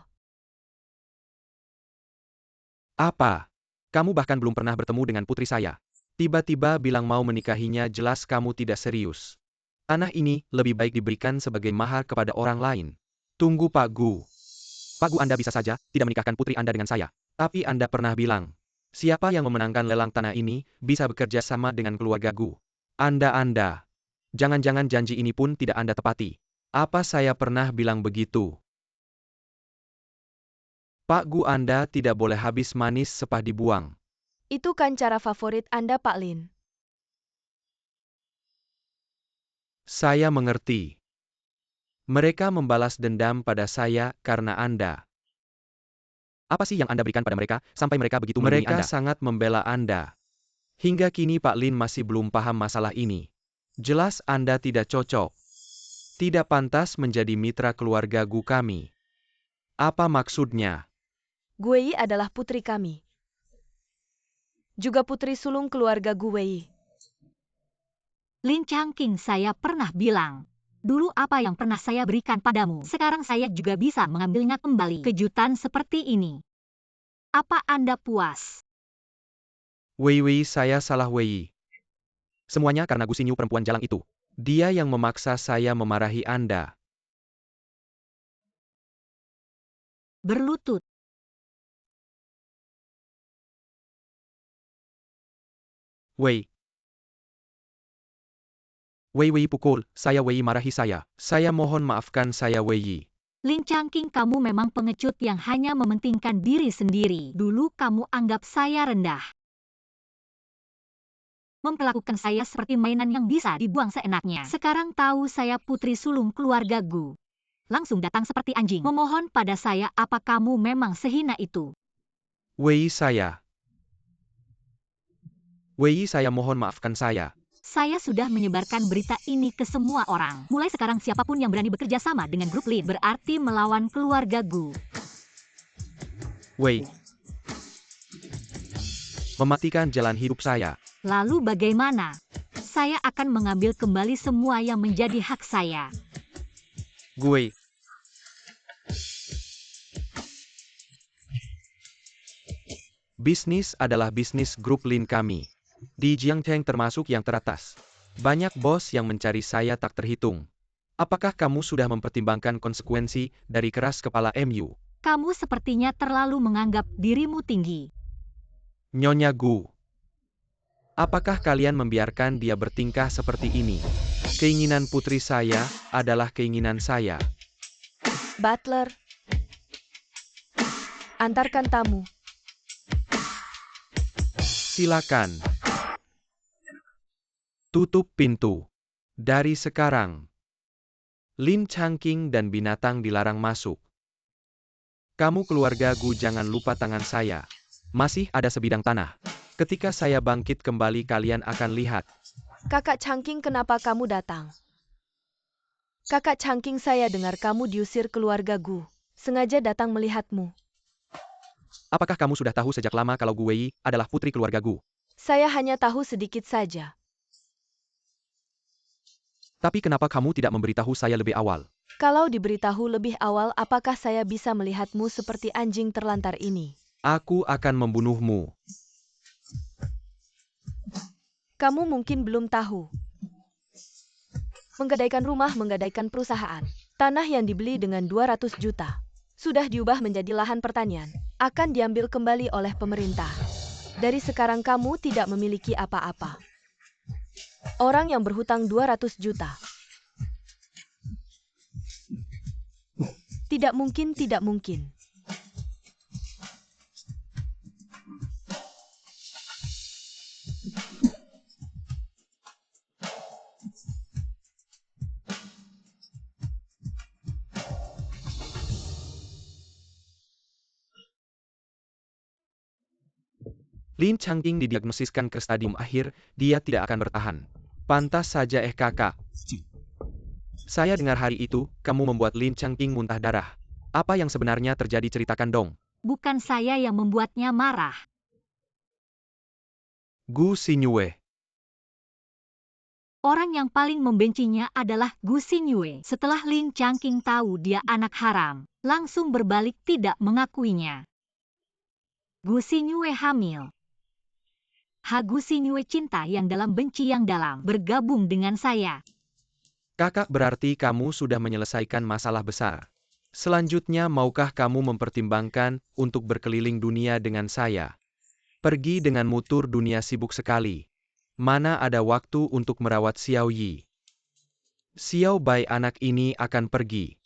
Apa? Kamu bahkan belum pernah bertemu dengan putri saya. Tiba-tiba bilang mau menikahinya, jelas kamu tidak serius. Tanah ini lebih baik diberikan sebagai mahar kepada orang lain. Tunggu Pak Gu. Pak Gu, Anda bisa saja tidak menikahkan putri Anda dengan saya. Tapi Anda pernah bilang, siapa yang memenangkan lelang tanah ini bisa bekerja sama dengan keluarga Gu. Anda. Jangan-jangan janji ini pun tidak Anda tepati. Apa saya pernah bilang begitu? Pak Gu, Anda tidak boleh habis manis sepah dibuang. Itu kan cara favorit Anda, Pak Lin. Saya mengerti. Mereka membalas dendam pada saya karena Anda. Apa sih yang Anda berikan pada mereka, sampai mereka begitu melindungi Anda? Mereka sangat membela Anda. Hingga kini Pak Lin masih belum paham masalah ini. Jelas Anda tidak cocok. Tidak pantas menjadi mitra keluarga Gu kami. Apa maksudnya? Gu Wei adalah putri kami. Juga putri sulung keluarga Gu Wei. Lin Changqing, saya pernah bilang. Dulu apa yang pernah saya berikan padamu, sekarang saya juga bisa mengambilnya kembali. Kejutan seperti ini. Apa Anda puas? Wei, saya salah Wei. Semuanya karena Gu Xinyu, perempuan jalang itu. Dia yang memaksa saya memarahi Anda. Berlutut. Wei, pukul, saya Wei marahi saya. Saya mohon maafkan saya Wei. Lin Changqing, kamu memang pengecut yang hanya mementingkan diri sendiri. Dulu kamu anggap saya rendah. Memperlakukan saya seperti mainan yang bisa dibuang seenaknya. Sekarang tahu saya putri sulung keluarga Gu. Langsung datang seperti anjing. Memohon pada saya, apa kamu memang sehina itu? Wei, saya mohon maafkan saya. Saya sudah menyebarkan berita ini ke semua orang. Mulai sekarang siapapun yang berani bekerja sama dengan grup Lin berarti melawan keluarga Gu. Wei, mematikan jalan hidup saya. Lalu bagaimana? Saya akan mengambil kembali semua yang menjadi hak saya. Gue. Bisnis adalah bisnis grup Lin kami. Di Jiangteng termasuk yang teratas. Banyak bos yang mencari saya tak terhitung. Apakah kamu sudah mempertimbangkan konsekuensi dari keras kepala MU? Kamu sepertinya terlalu menganggap dirimu tinggi. Nyonya Gu. Apakah kalian membiarkan dia bertingkah seperti ini? Keinginan putri saya adalah keinginan saya. Butler, antarkan tamu. Silakan. Tutup pintu. Dari sekarang, Lin Changqing dan binatang dilarang masuk. Kamu keluarga Gu jangan lupa tangan saya. Masih ada sebidang tanah. Ketika saya bangkit kembali kalian akan lihat. Kakak Changqing, kenapa kamu datang? Kakak Changqing, saya dengar kamu diusir keluarga Gu. Sengaja datang melihatmu. Apakah kamu sudah tahu sejak lama kalau Gu Wei adalah putri keluarga Gu? Saya hanya tahu sedikit saja. Tapi kenapa kamu tidak memberitahu saya lebih awal? Kalau diberitahu lebih awal, apakah saya bisa melihatmu seperti anjing terlantar ini? Aku akan membunuhmu. Kamu mungkin belum tahu. Menggadaikan rumah, menggadaikan perusahaan. Tanah yang dibeli dengan 200 juta. Sudah diubah menjadi lahan pertanian. Akan diambil kembali oleh pemerintah. Dari sekarang kamu tidak memiliki apa-apa. Orang yang berhutang 200 juta. Tidak mungkin, tidak mungkin. Lin Changqing didiagnosiskan ke stadium akhir, dia tidak akan bertahan. Pantas saja kakak. Saya dengar hari itu, kamu membuat Lin Changqing muntah darah. Apa yang sebenarnya terjadi, ceritakan dong. Bukan saya yang membuatnya marah. Gu Xinyue. Orang yang paling membencinya adalah Gu Xinyue. Setelah Lin Changqing tahu dia anak haram, langsung berbalik tidak mengakuinya. Gu Xinyue hamil. Gu Xinyue cinta yang dalam benci yang dalam bergabung dengan saya. Kakak, berarti kamu sudah menyelesaikan masalah besar. Selanjutnya maukah kamu mempertimbangkan untuk berkeliling dunia dengan saya? Pergi dengan mutur dunia sibuk sekali. Mana ada waktu untuk merawat Xiao Yi? Xiao Bai anak ini akan pergi.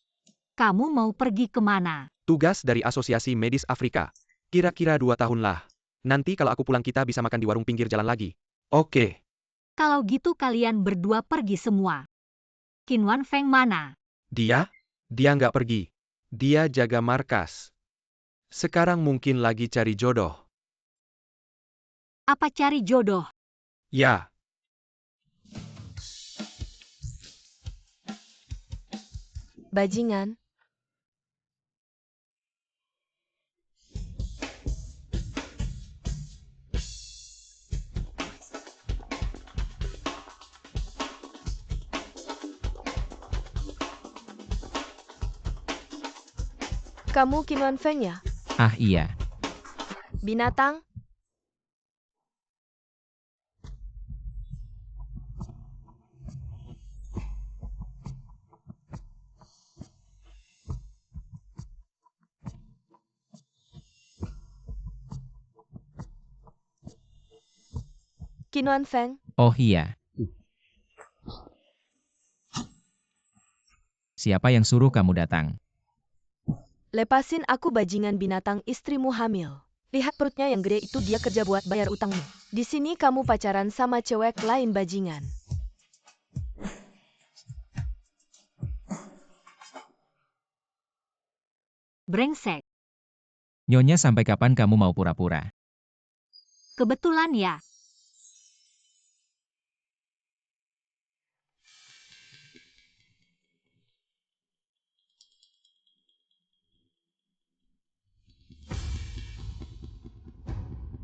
Kamu mau pergi kemana? Tugas dari Asosiasi Medis Afrika. Kira-kira 2 tahun lah. Nanti kalau aku pulang kita bisa makan di warung pinggir jalan lagi. Oke. Kalau gitu kalian berdua pergi semua. Qin Wanfeng mana? Dia? Dia nggak pergi. Dia jaga markas. Sekarang mungkin lagi cari jodoh. Apa cari jodoh? Ya. Bajingan. Kamu Qin Wanfeng ya? Ah iya. Binatang? Qin Wanfeng? Oh iya. Siapa yang suruh kamu datang? Lepasin aku, bajingan binatang, istrimu hamil. Lihat perutnya yang gede itu, dia kerja buat bayar utangmu. Di sini kamu pacaran sama cewek lain, bajingan. Brengsek. Nyonya, sampai kapan kamu mau pura-pura? Kebetulan ya.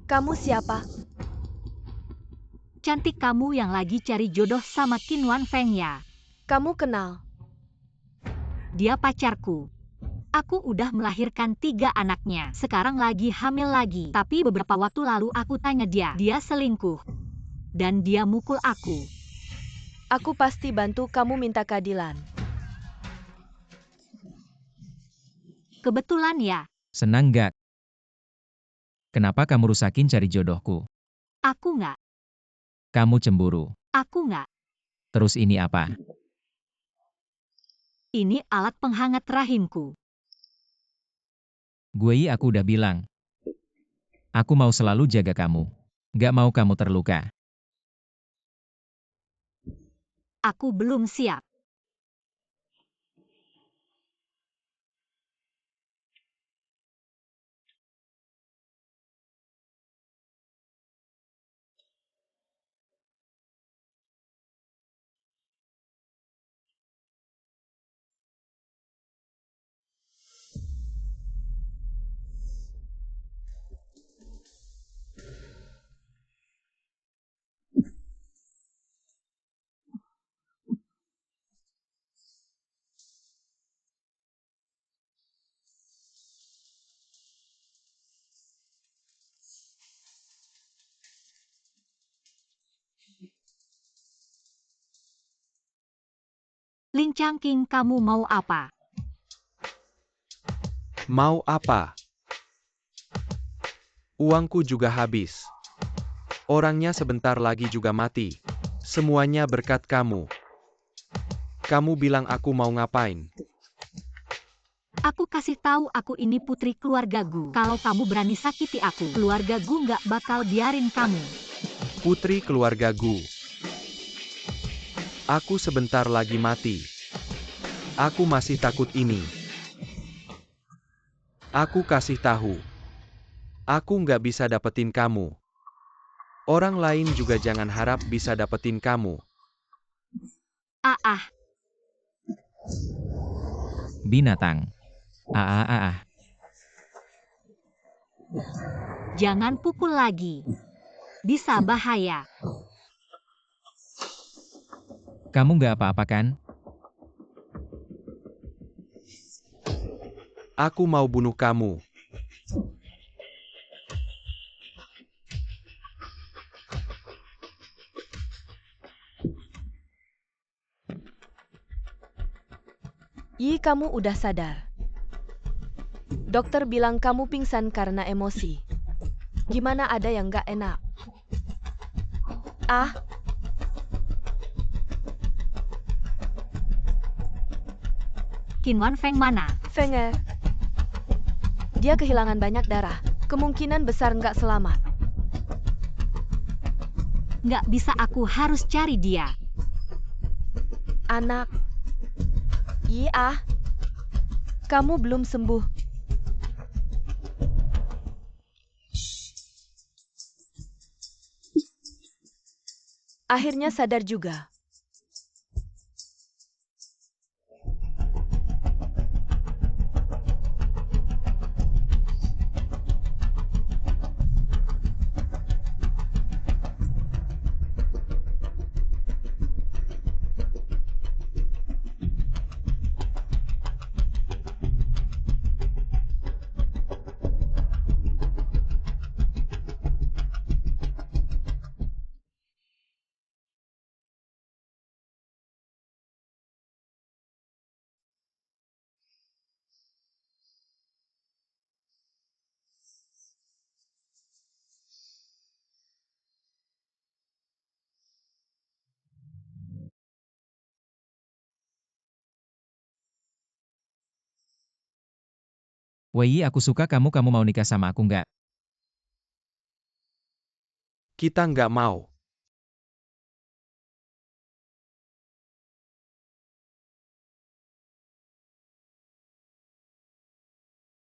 Kamu siapa? Cantik kamu yang lagi cari jodoh sama Qin Wanfeng ya? Kamu kenal? Dia pacarku. Aku udah melahirkan 3 anaknya. Sekarang lagi hamil lagi. Tapi beberapa waktu lalu aku tanya dia selingkuh. Dan dia mukul aku. Aku pasti bantu kamu minta keadilan. Kebetulan ya. Senang gak? Kenapa kamu rusakin cari jodohku? Aku nggak. Kamu cemburu. Aku nggak. Terus ini apa? Ini alat penghangat rahimku. Aku udah bilang. Aku mau selalu jaga kamu. Gak mau kamu terluka. Aku belum siap. Lin Changqing, kamu mau apa? Mau apa? Uangku juga habis. Orangnya sebentar lagi juga mati. Semuanya berkat kamu. Kamu bilang aku mau ngapain? Aku kasih tahu, aku ini putri keluarga Gu. Kalau kamu berani sakiti aku, keluarga Gu nggak bakal biarin kamu. Putri keluarga Gu. Aku sebentar lagi mati. Aku masih takut ini. Aku kasih tahu. Aku nggak bisa dapetin kamu. Orang lain juga jangan harap bisa dapetin kamu. Ah, Binatang. Ah. jangan pukul lagi. Bisa bahaya. Kamu nggak apa-apa kan? Aku mau bunuh kamu. Kamu udah sadar. Dokter bilang kamu pingsan karena emosi. Gimana ada yang gak enak? Ah, Qinwan Feng mana? Fenge. Dia kehilangan banyak darah. Kemungkinan besar nggak selamat. Nggak bisa, aku harus cari dia. Anak. Kamu belum sembuh. Akhirnya sadar juga. Wei, aku suka kamu mau nikah sama aku nggak? Kita nggak mau.